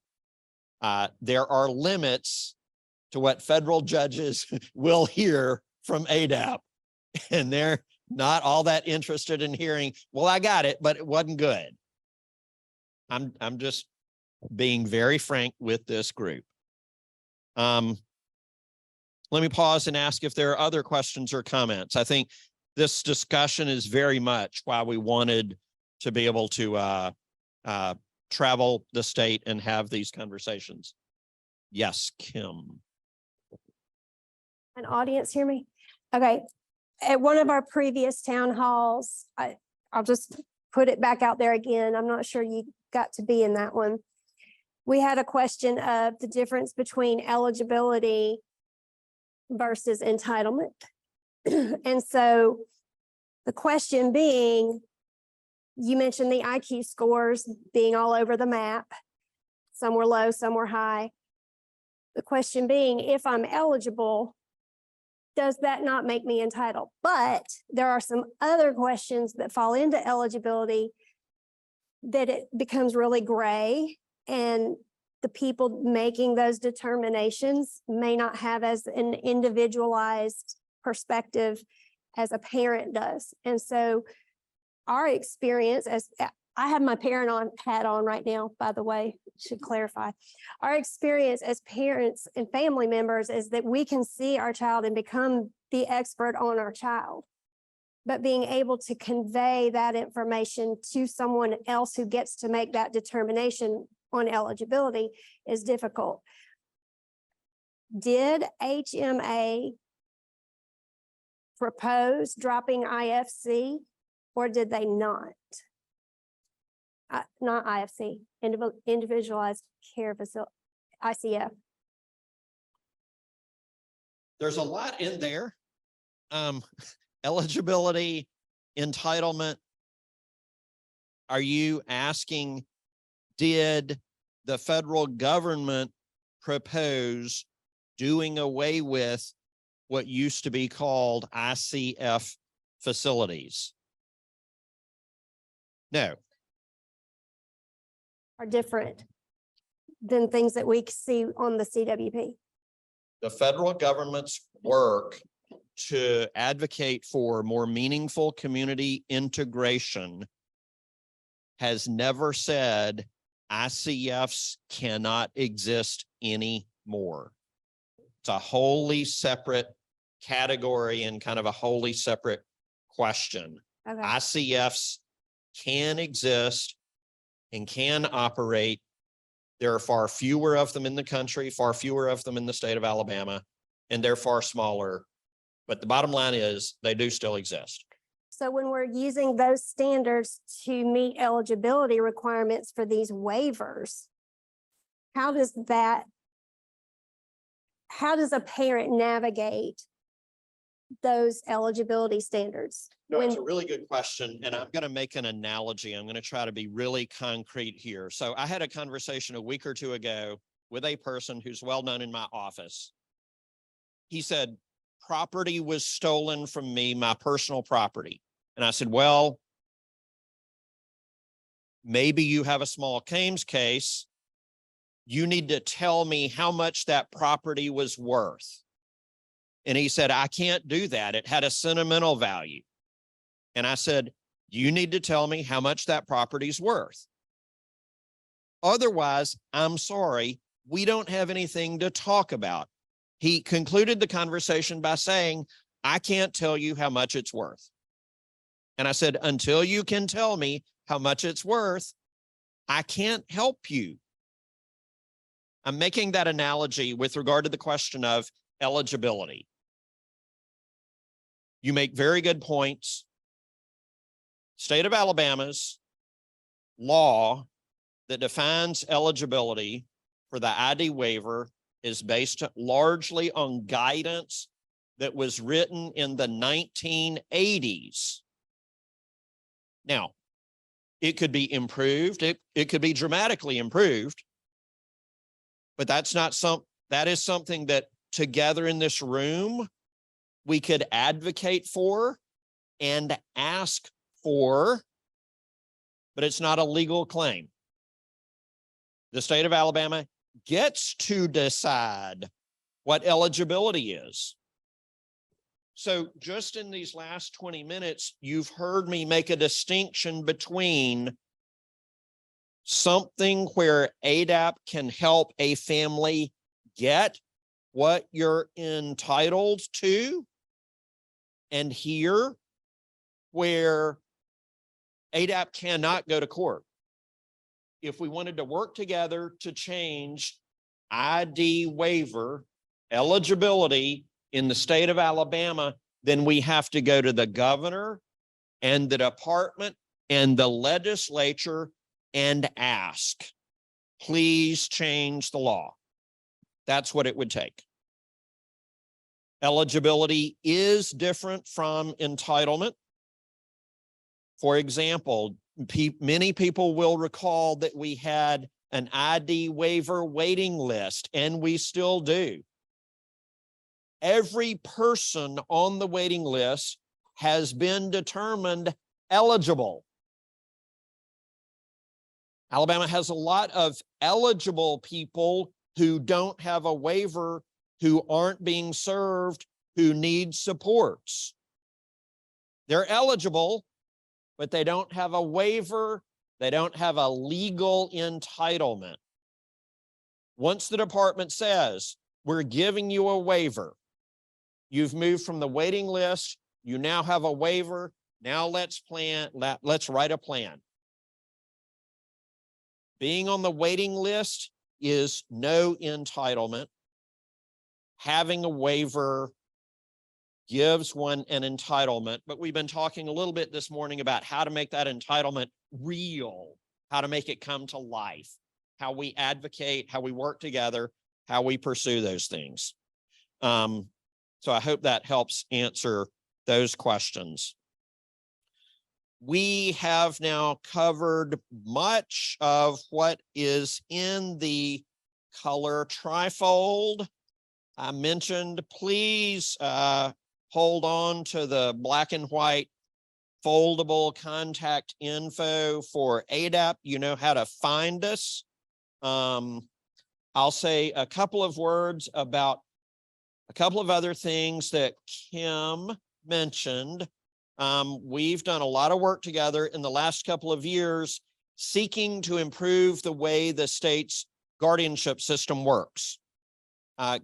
There are limits to what federal judges will hear from ADAP, and they're not all that interested in hearing, well, I got it, but it wasn't good. I'm just being very frank with this group. Let me pause and ask if there are other questions or comments. I think this discussion is very much why we wanted to be able to travel the state and have these conversations. Yes, Kim. An audience hear me? Okay. At one of our previous town halls, I'll just put it back out there again. I'm not sure you got to be in that one. We had a question of the difference between eligibility versus entitlement. And so the question being, you mentioned the IQ scores being all over the map. Some were low, some were high. The question being, if I'm eligible, does that not make me entitled? But there are some other questions that fall into eligibility that it becomes really gray, and the people making those determinations may not have as an individualized perspective as a parent does. And so our experience, as I have my parent hat on right now, by the way, should clarify. Our experience as parents and family members is that we can see our child and become the expert on our child. But being able to convey that information to someone else who gets to make that determination on eligibility is difficult. Did HMA propose dropping IFC, or did they not? Not IFC, individualized care facility, ICF. There's a lot in there. Eligibility, entitlement. Are you asking, did the federal government propose doing away with what used to be called ICF facilities? No. Are different than things that we see on the CWP. The federal government's work to advocate for more meaningful community integration has never said ICFs cannot exist anymore. It's a wholly separate category and kind of a wholly separate question. Okay. ICFs can exist and can operate. There are far fewer of them in the country, far fewer of them in the state of Alabama, and they're far smaller. But the bottom line is they do still exist. So when we're using those standards to meet eligibility requirements for these waivers, how does a parent navigate those eligibility standards? No, it's a really good question. And I'm going to make an analogy. I'm going to try to be really concrete here. So I had a conversation a week or two ago with a person who's well known in my office. He said, property was stolen from me, my personal property. And I said, well, maybe you have a small claims case. You need to tell me how much that property was worth. And he said, I can't do that. It had a sentimental value. And I said, you need to tell me how much that property's worth. Otherwise, I'm sorry, we don't have anything to talk about. He concluded the conversation by saying, I can't tell you how much it's worth. And I said, until you can tell me how much it's worth, I can't help you. I'm making that analogy with regard to the question of eligibility. You make very good points. State of Alabama's law that defines eligibility for the ID waiver is based largely on guidance that was written in the 1980s. Now, it could be improved. It could be dramatically improved, but that is something that together in this room, we could advocate for and ask for, but it's not a legal claim. The state of Alabama gets to decide what eligibility is. So just in these last 20 minutes, you've heard me make a distinction between something where ADAP can help a family get what you're entitled to, and here where ADAP cannot go to court. If we wanted to work together to change ID waiver eligibility in the state of Alabama, then we have to go to the governor and the department and the legislature and ask, please change the law. That's what it would take. Eligibility is different from entitlement. For example, many people will recall that we had an ID waiver waiting list, and we still do. Every person on the waiting list has been determined eligible. Alabama has a lot of eligible people who don't have a waiver, who aren't being served, who need supports. They're eligible, but they don't have a waiver. They don't have a legal entitlement. Once the department says, we're giving you a waiver, you've moved from the waiting list, you now have a waiver, now let's write a plan. Being on the waiting list is no entitlement. Having a waiver gives one an entitlement, but we've been talking a little bit this morning about how to make that entitlement real, how to make it come to life, how we advocate, how we work together, how we pursue those things. So I hope that helps answer those questions. We have now covered much of what is in the color trifold. I mentioned, please hold on to the black and white foldable contact info for ADAP. You know how to find us. I'll say a couple of words about a couple of other things that Kim mentioned. We've done a lot of work together in the last couple of years seeking to improve the way the state's guardianship system works.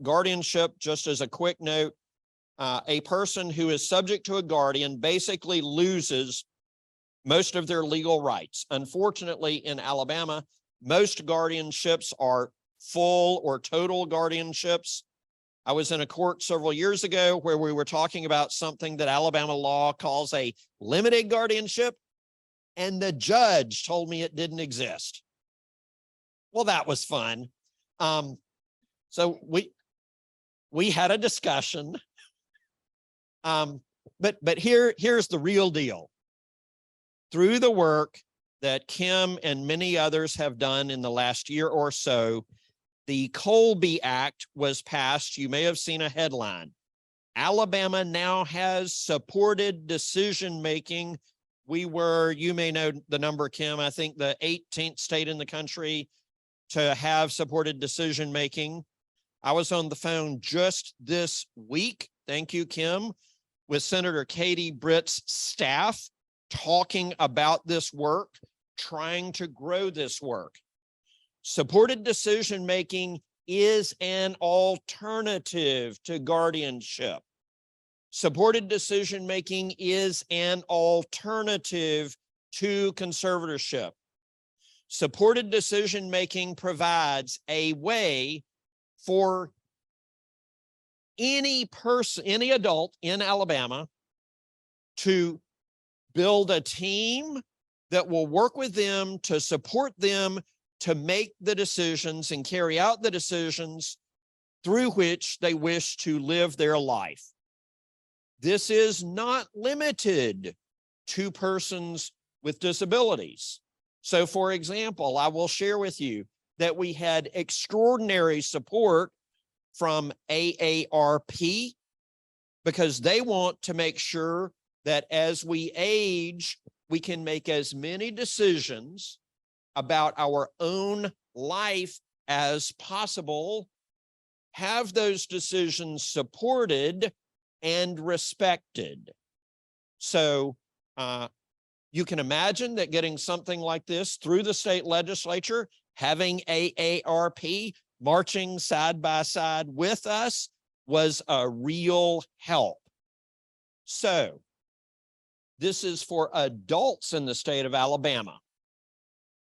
Guardianship, just as a quick note, a person who is subject to a guardian basically loses most of their legal rights. Unfortunately, in Alabama, most guardianships are full or total guardianships. I was in a court several years ago where we were talking about something that Alabama law calls a limited guardianship, and the judge told me it didn't exist. Well, that was fun. So we had a discussion, but here's the real deal. Through the work that Kim and many others have done in the last year or so, the Colby Act was passed. You may have seen a headline. Alabama now has supported decision-making. We were, you may know the number, Kim, I think the 18th state in the country to have supported decision-making. I was on the phone just this week, thank you, Kim, with Senator Katie Britt's staff talking about this work, trying to grow this work. Supported decision-making is an alternative to guardianship. Supported decision-making is an alternative to conservatorship. Supported decision-making provides a way for any person, any adult in Alabama to build a team that will work with them to support them to make the decisions and carry out the decisions through which they wish to live their life. This is not limited to persons with disabilities. So, for example, I will share with you that we had extraordinary support from AARP because they want to make sure that as we age, we can make as many decisions about our own life as possible, have those decisions supported and respected. So you can imagine that getting something like this through the state legislature, having AARP marching side by side with us was a real help. So this is for adults in the state of Alabama.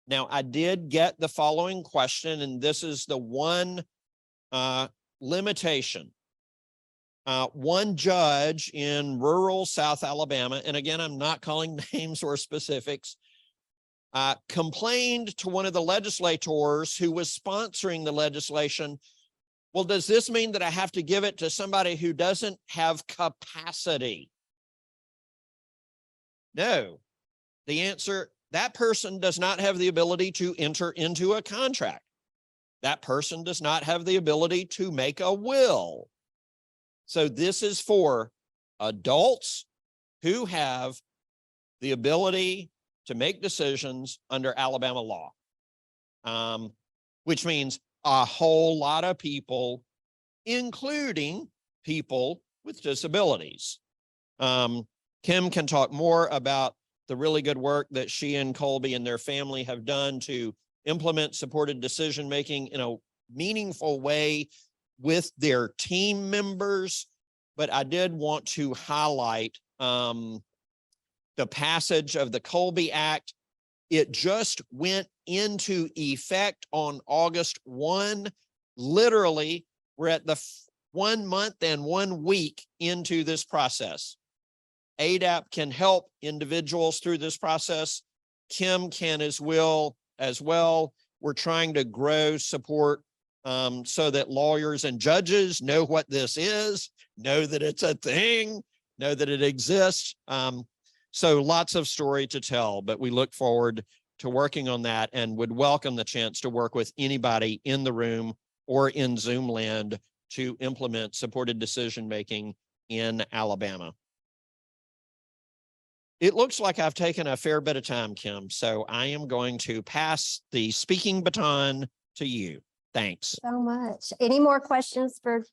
Now, I did get the following question, and this is the one limitation. One judge in rural South Alabama, and again, I'm not calling names or specifics, complained to one of the legislators who was sponsoring the legislation, well, does this mean that I have to give it to somebody who doesn't have capacity? No. The answer, that person does not have the ability to enter into a contract. That person does not have the ability to make a will. So this is for adults who have the ability to make decisions under Alabama law, which means a whole lot of people, including people with disabilities. Kim can talk more about the really good work that she and Colby and their family have done to implement supported decision-making in a meaningful way with their team members. But I did want to highlight the passage of the Colby Act. It just went into effect on August 1. Literally, we're at the 1 month and 1 week into this process. ADAP can help individuals through this process. Kim can as well. We're trying to grow support so that lawyers and judges know what this is, know that it's a thing, know that it exists. So lots of story to tell, but we look forward to working on that and would welcome the chance to work with anybody in the room or in Zoom land to implement supported decision-making in Alabama. It looks like I've taken a fair bit of time, Kim, so I am going to pass the speaking baton to you. Thanks. So much. Any more questions for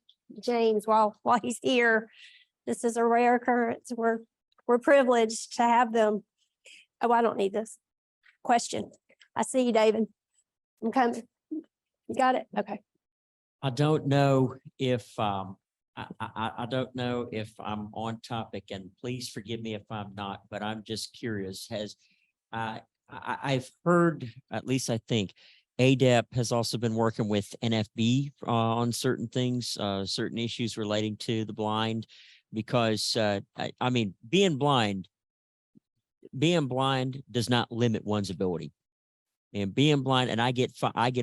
James while he's here? This is a rare occurrence. We're privileged to have them. Oh, I don't need this. Question. I see you, David. I'm coming. You got it? Okay. I don't know if I don't know if I'm on topic, and please forgive me if I'm not, but I'm just curious. I've heard, at least I think, ADAP has also been working with NFB on certain things, certain issues relating to the blind, because I mean, being blind does not limit one's ability. And being blind, and I get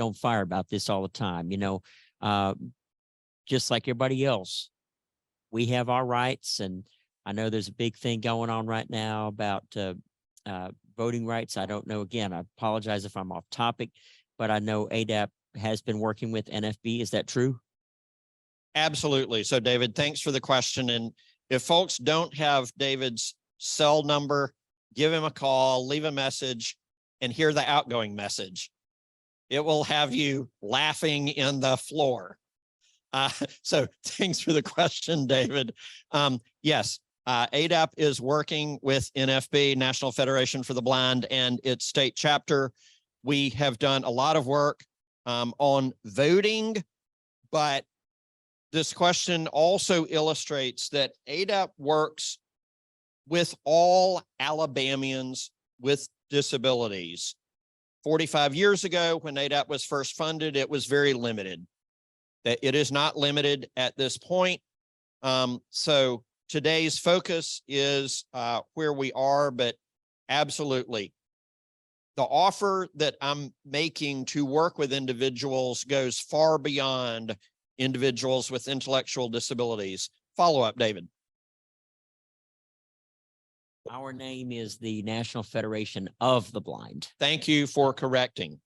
on fire about this all the time, you know, just like everybody else, we have our rights. And I know there's a big thing going on right now about voting rights. I don't know, again, I apologize if I'm off topic, but I know ADAP has been working with NFB. Is that true? Absolutely. So David, thanks for the question. And if folks don't have David's cell number, give him a call, leave a message, and hear the outgoing message. It will have you laughing in the floor. So thanks for the question, David. Yes, ADAP is working with NFB, National Federation for the Blind, and its state chapter. We have done a lot of work on voting, but this question also illustrates that ADAP works with all Alabamians with disabilities. 45 years ago, when ADAP was first funded, it was very limited. That it is not limited at this point. So today's focus is where we are, but absolutely. The offer that I'm making to work with individuals goes far beyond individuals with intellectual disabilities. Follow up, David. Our name is the National Federation of the Blind. Thank you for correcting.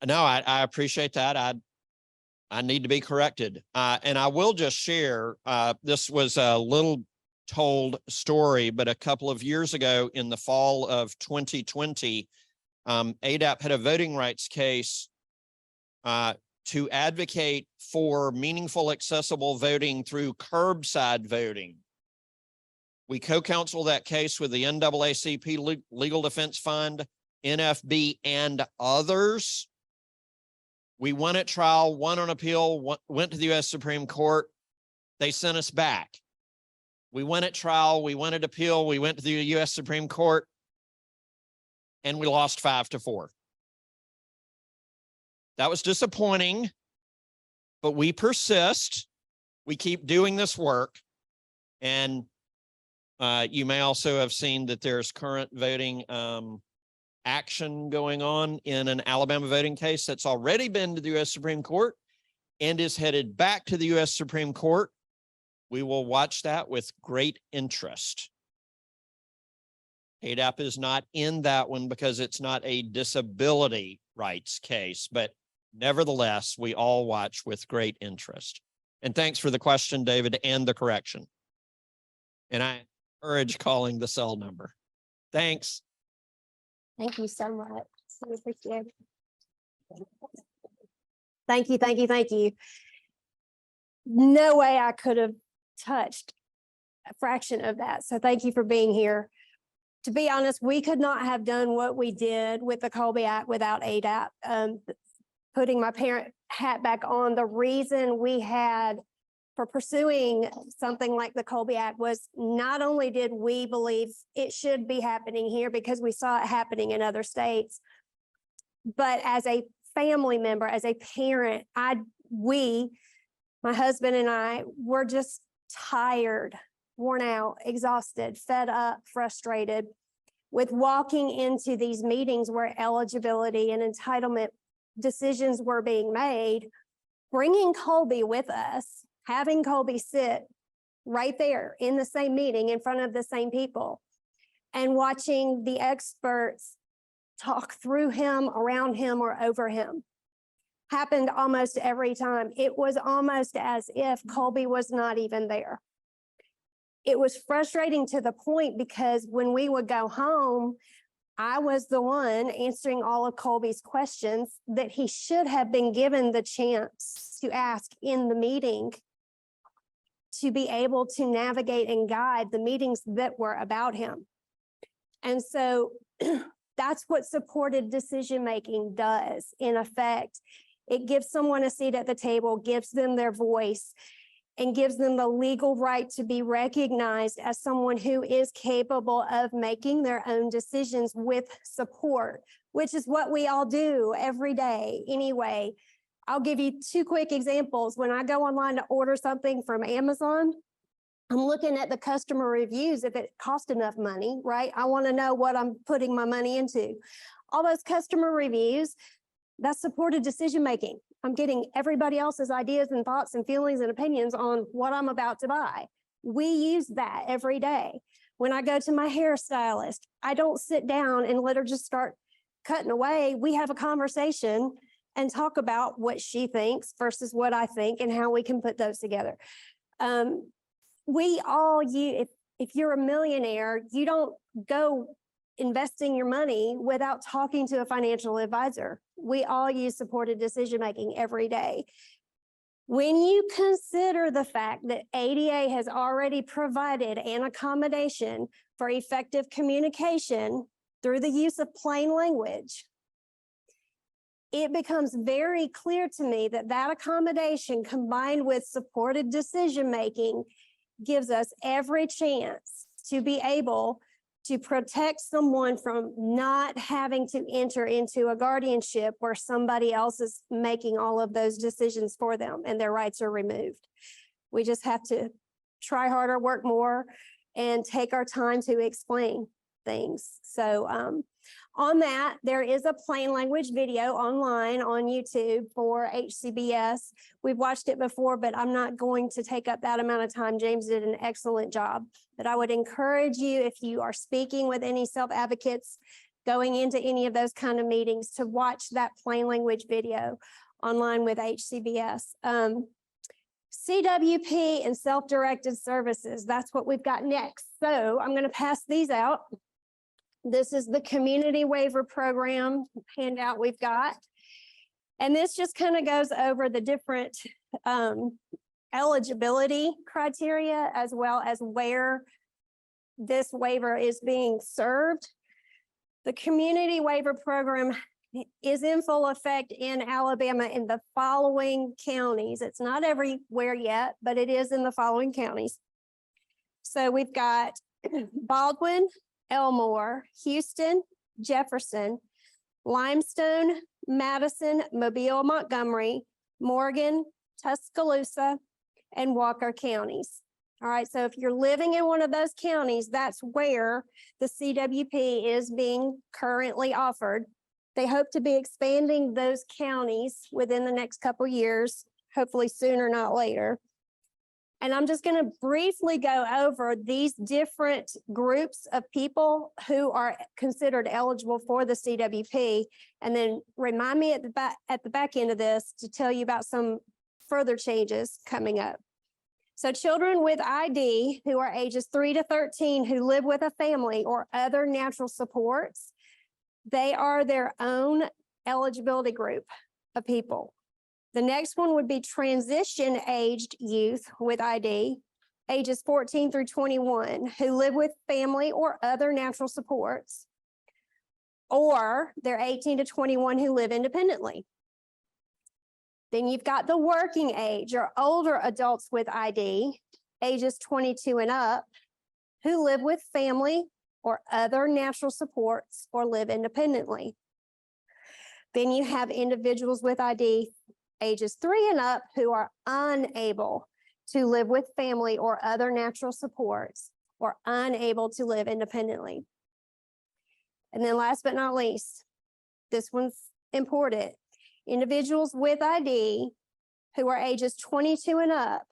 No, I appreciate that. I need to be corrected. And I will just share, this was a little told story, but a couple of years ago in the fall of 2020, ADAP had a voting rights case to advocate for meaningful, accessible voting through curbside voting. We co-counsel that case with the NAACP Legal Defense Fund, NFB, and others. We won at trial, won on appeal, went to the U.S. Supreme Court. They sent us back. We went at trial, we went at appeal, we went to the U.S. Supreme Court, and we lost 5-4. That was disappointing, but we persist. We keep doing this work. And you may also have seen that there's current voting action going on in an Alabama voting case that's already been to the U.S. Supreme Court and is headed back to the U.S. Supreme Court. We will watch that with great interest. ADAP is not in that one because it's not a disability rights case, but nevertheless, we all watch with great interest. And thanks for the question, David, and the correction. And I encourage calling the cell number. Thanks. Thank you so much. So appreciate it. Thank you, thank you, thank you. No way I could have touched a fraction of that. So thank you for being here. To be honest, we could not have done what we did with the Colby Act without ADAP. Putting my parent hat back on, the reason we had for pursuing something like the Colby Act was not only did we believe it should be happening here because we saw it happening in other states, but as a family member, as a parent, my husband and I were just tired, worn out, exhausted, fed up, frustrated with walking into these meetings where eligibility and entitlement decisions were being made, bringing Colby with us, having Colby sit right there in the same meeting in front of the same people, and watching the experts talk through him, around him, or over him. Happened almost every time. It was almost as if Colby was not even there. It was frustrating to the point because when we would go home, I was the one answering all of Colby's questions that he should have been given the chance to ask in the meeting to be able to navigate and guide the meetings that were about him. And so that's what supported decision-making does, in effect. It gives someone a seat at the table, gives them their voice, and gives them the legal right to be recognized as someone who is capable of making their own decisions with support, which is what we all do every day anyway. I'll give you two quick examples. When I go online to order something from Amazon, I'm looking at the customer reviews if it cost enough money, right? I want to know what I'm putting my money into. All those customer reviews, that's supported decision-making. I'm getting everybody else's ideas and thoughts and feelings and opinions on what I'm about to buy. We use that every day. When I go to my hairstylist, I don't sit down and let her just start cutting away, we have a conversation and talk about what she thinks versus what I think and how we can put those together. If you're a millionaire, you don't go investing your money without talking to a financial advisor. We all use supported decision-making every day. When you consider the fact that ADA has already provided an accommodation for effective communication through the use of plain language, it becomes very clear to me that that accommodation combined with supported decision-making gives us every chance to be able to protect someone from not having to enter into a guardianship where somebody else is making all of those decisions for them and their rights are removed. We just have to try harder, work more, and take our time to explain things. So on that, there is a plain language video online on YouTube for HCBS. We've watched it before, but I'm not going to take up that amount of time. James did an excellent job. But I would encourage you, if you are speaking with any self-advocates, going into any of those kind of meetings, to watch that plain language video online with HCBS. CWP and self-directed services, that's what we've got next. So I'm going to pass these out. This is the community waiver program handout we've got. And this just kind of goes over the different eligibility criteria as well as where this waiver is being served. The community waiver program is in full effect in Alabama in the following counties. It's not everywhere yet, but it is in the following counties. So we've got Baldwin, Elmore, Houston, Jefferson, Limestone, Madison, Mobile, Montgomery, Morgan, Tuscaloosa, and Walker counties. All right, so if you're living in one of those counties, that's where the CWP is being currently offered. They hope to be expanding those counties within the next couple of years, hopefully sooner, not later. And I'm just going to briefly go over these different groups of people who are considered eligible for the CWP, and then remind me at the back end of this to tell you about some further changes coming up. So children with ID who are ages 3 to 13 who live with a family or other natural supports, they are their own eligibility group of people. The next one would be transition-aged youth with ID, ages 14 through 21, who live with family or other natural supports, or they're 18 to 21 who live independently. Then you've got the working age or older adults with ID, ages 22 and up, who live with family or other natural supports or live independently. Then you have individuals with ID ages 3 and up who are unable to live with family or other natural supports or unable to live independently. And then last but not least, this one's important. Individuals with ID who are ages 22 and up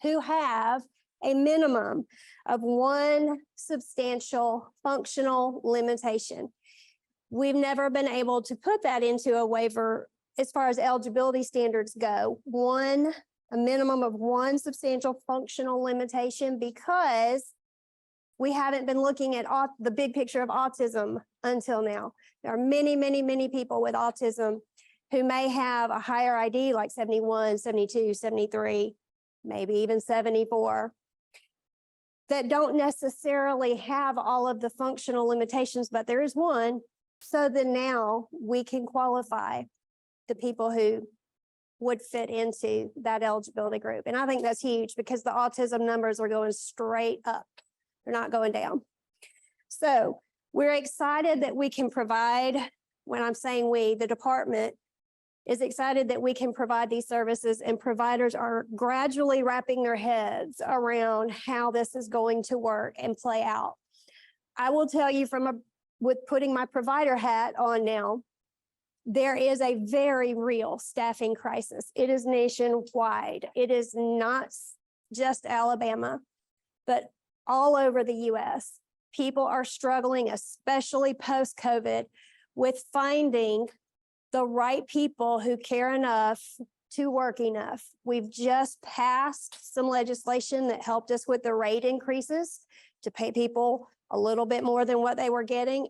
who have a minimum of one substantial functional limitation. We've never been able to put that into a waiver as far as eligibility standards go, a minimum of one substantial functional limitation, because we haven't been looking at the big picture of autism until now. There are many, many, many people with autism who may have a higher ID like 71, 72, 73, maybe even 74, that don't necessarily have all of the functional limitations, but there is one. So then now we can qualify the people who would fit into that eligibility group. And I think that's huge because the autism numbers are going straight up. They're not going down. So we're excited that we can provide, when I'm saying we, the department is excited that we can provide these services, and providers are gradually wrapping their heads around how this is going to work and play out. I will tell you with putting my provider hat on now, there is a very real staffing crisis. It is nationwide. It is not just Alabama, but all over the US. People are struggling, especially post-COVID, with finding the right people who care enough to work enough. We've just passed some legislation that helped us with the rate increases to pay people a little bit more than what they were getting.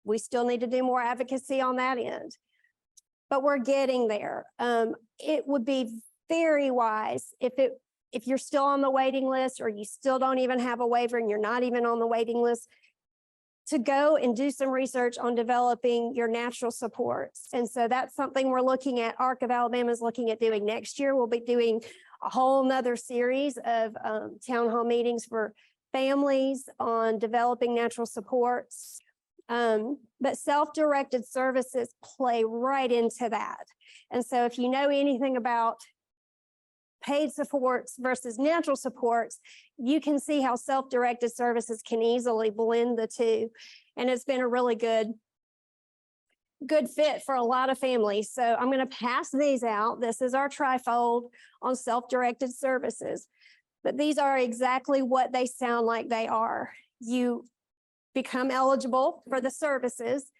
We still need to do more advocacy on that end, but we're getting there. It would be very wise if you're still on the waiting list, or you still don't even have a waiver and you're not even on the waiting list, to go and do some research on developing your natural supports. And so that's something we're looking at. ARC of Alabama is looking at doing next year. We'll be doing a whole nother series of town hall meetings for families on developing natural supports. But self-directed services play right into that. And so if you know anything about paid supports versus natural supports, you can see how self-directed services can easily blend the two. And it's been a really good fit for a lot of families. So I'm going to pass these out. This is our trifold on self-directed services, but these are exactly what they sound like they are. You become eligible for the services,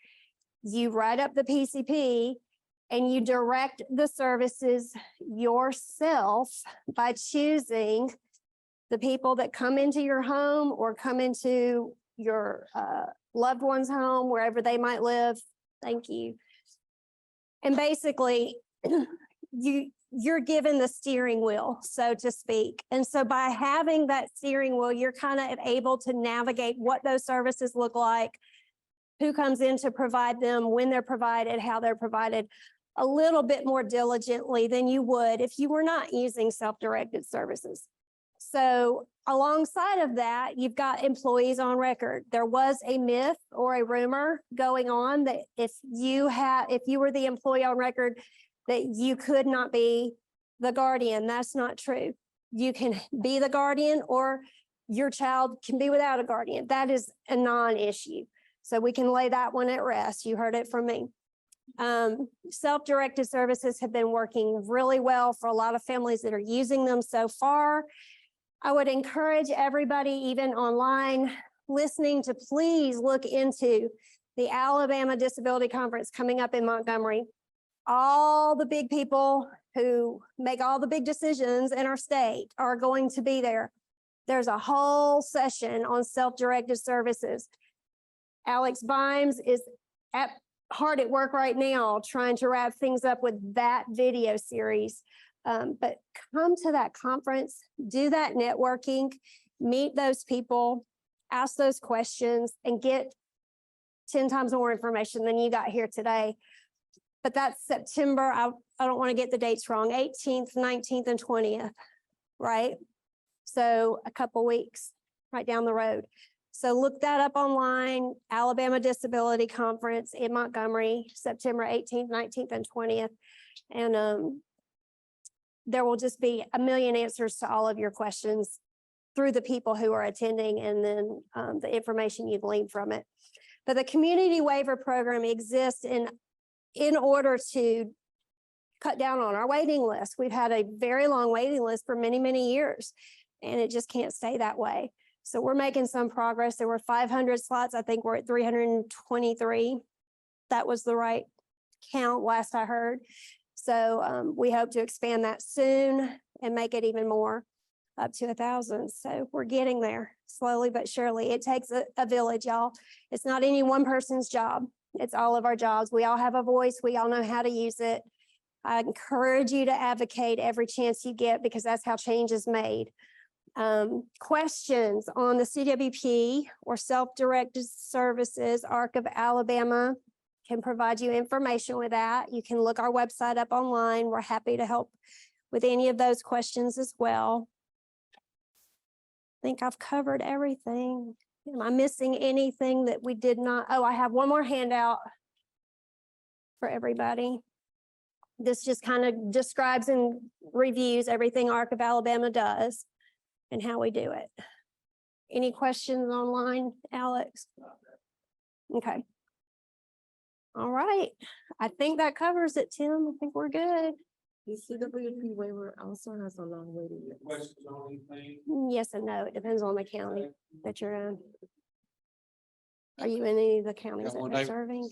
you write up the PCP, and you direct the services yourself by choosing the people that come into your home or come into your loved one's home, wherever they might live. Thank you. And basically, you're given the steering wheel, so to speak. And so by having that steering wheel, you're kind of able to navigate what those services look like, who comes in to provide them, when they're provided, how they're provided, a little bit more diligently than you would if you were not using self-directed services. So alongside of that, you've got employees on record. There was a myth or a rumor going on that if you were the employee on record, that you could not be the guardian. That's not true. You can be the guardian, or your child can be without a guardian. That is a non-issue. So we can lay that one at rest. You heard it from me. Self-directed services have been working really well for a lot of families that are using them so far. I would encourage everybody, even online listening, to please look into the Alabama Disability Conference coming up in Montgomery. All the big people who make all the big decisions in our state are going to be there. There's a whole session on self-directed services. Alex Bimes is hard at work right now trying to wrap things up with that video series. But come to that conference, do that networking, meet those people, ask those questions, and get 10 times more information than you got here today. But that's September, I don't want to get the dates wrong, 18th, 19th, and 20th, right? So a couple weeks right down the road. So look that up online, Alabama Disability Conference in Montgomery, September 18th, 19th, and 20th. And there will just be a million answers to all of your questions through the people who are attending, and then the information you glean from it. But the community waiver program exists in order to cut down on our waiting list. We've had a very long waiting list for many, many years, and it just can't stay that way. So we're making some progress. There were 500 slots. I think we're at 323. That was the right count last I heard. So we hope to expand that soon and make it even more, up to 1,000. So we're getting there slowly but surely. It takes a village, y'all. It's not any one person's job. It's all of our jobs. We all have a voice. We all know how to use it. I encourage you to advocate every chance you get, because that's how change is made. Questions on the CWP or self-directed services, ARC of Alabama can provide you information with that. You can look our website up online. We're happy to help with any of those questions as well. I think I've covered everything. Am I missing anything that we did not? Oh, I have one more handout for everybody. This just kind of describes and reviews everything ARC of Alabama does and how we do it. Any questions online, Alex? Okay. All right. I think that covers it, Tim. I think we're good. The CWP waiver also has a long waiting list. Yes and no. It depends on the county that you're in. Are you in any of the counties Got that one, they're David? serving?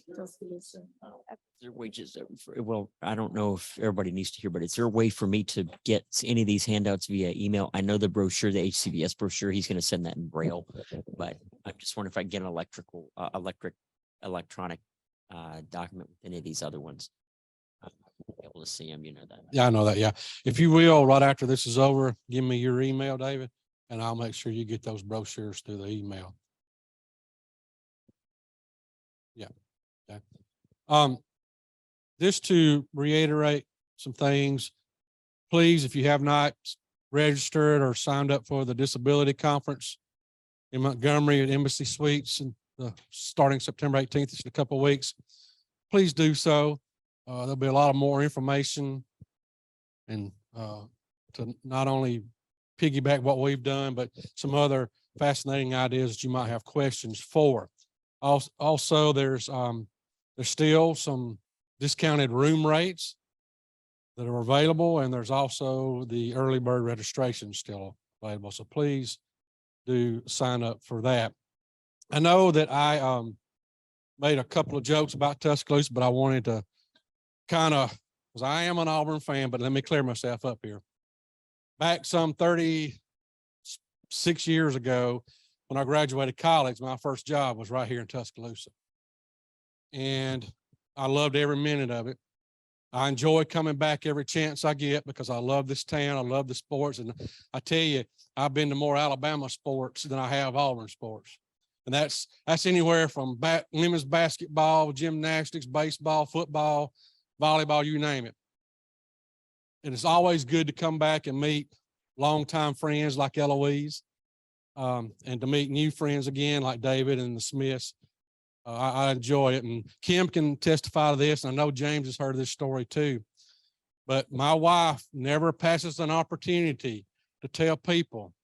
Their wages, well, I don't know if everybody needs to hear, but is there a way for me to get any of these handouts via email? I know the brochure, the HCVS brochure, he's gonna send that in Braille, but I just wonder if I can get an electronic document with any of these other ones. Be able to see them, you know that. Yeah, I know that. Yeah. If you will, right after this is over, give me your email, David, and I'll make sure you get those brochures through the email. Yeah. Okay. Just to reiterate some things, please, if you have not registered or signed up for the disability conference in Montgomery at Embassy Suites and starting September 18th, it's in a couple of weeks, please do so. There'll be a lot of more information and to not only piggyback what we've done, but some other fascinating ideas that you might have questions for. Also, there's still some discounted room rates that are available, and there's also the early bird registration still available. So please do sign up for that. I know that I made a couple of jokes about Tuscaloosa, but I wanted to kind of, because I am an Auburn fan, but let me clear myself up here. Back some 36 years ago, when I graduated college, my first job was right here in Tuscaloosa. And I loved every minute of it. I enjoy coming back every chance I get because I love this town. I love the sports. And I tell you, I've been to more Alabama sports than I have Auburn sports. And that's anywhere from women's basketball, gymnastics, baseball, football, volleyball, you name it. And it's always good to come back and meet longtime friends like Eloise, and to meet new friends again like David and the Smiths. I enjoy it. And Kim can testify to this. And I know James has heard this story too. But my wife never passes an opportunity to tell people,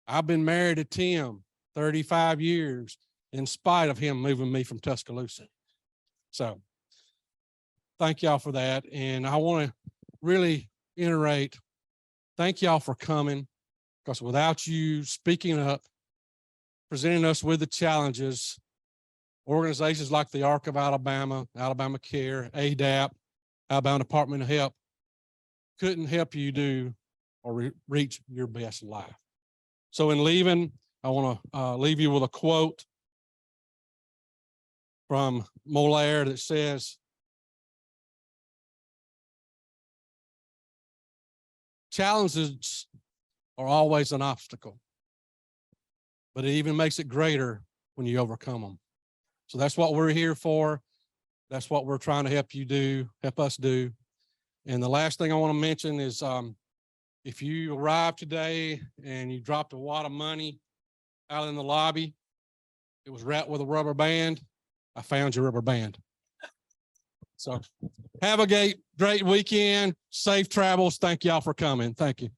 I've been married to Tim 35 years in spite of him moving me from Tuscaloosa. So thank y'all for that. And I want to really iterate, thank y'all for coming, because without you speaking up, presenting us with the challenges, organizations like the Arc of Alabama, Alabama Care, ADAP, Alabama Department of Health couldn't help you do or reach your best life. So in leaving, I want to leave you with a quote from Molière that says, challenges are always an obstacle, but it even makes it greater when you overcome them. So that's what we're here for. That's what we're trying to help you do, help us do. And the last thing I want to mention is if you arrived today and you dropped a wad of money out in the lobby, it was wrapped with a rubber band, I found your rubber band. So have a great weekend, safe travels. Thank y'all for coming. Thank you.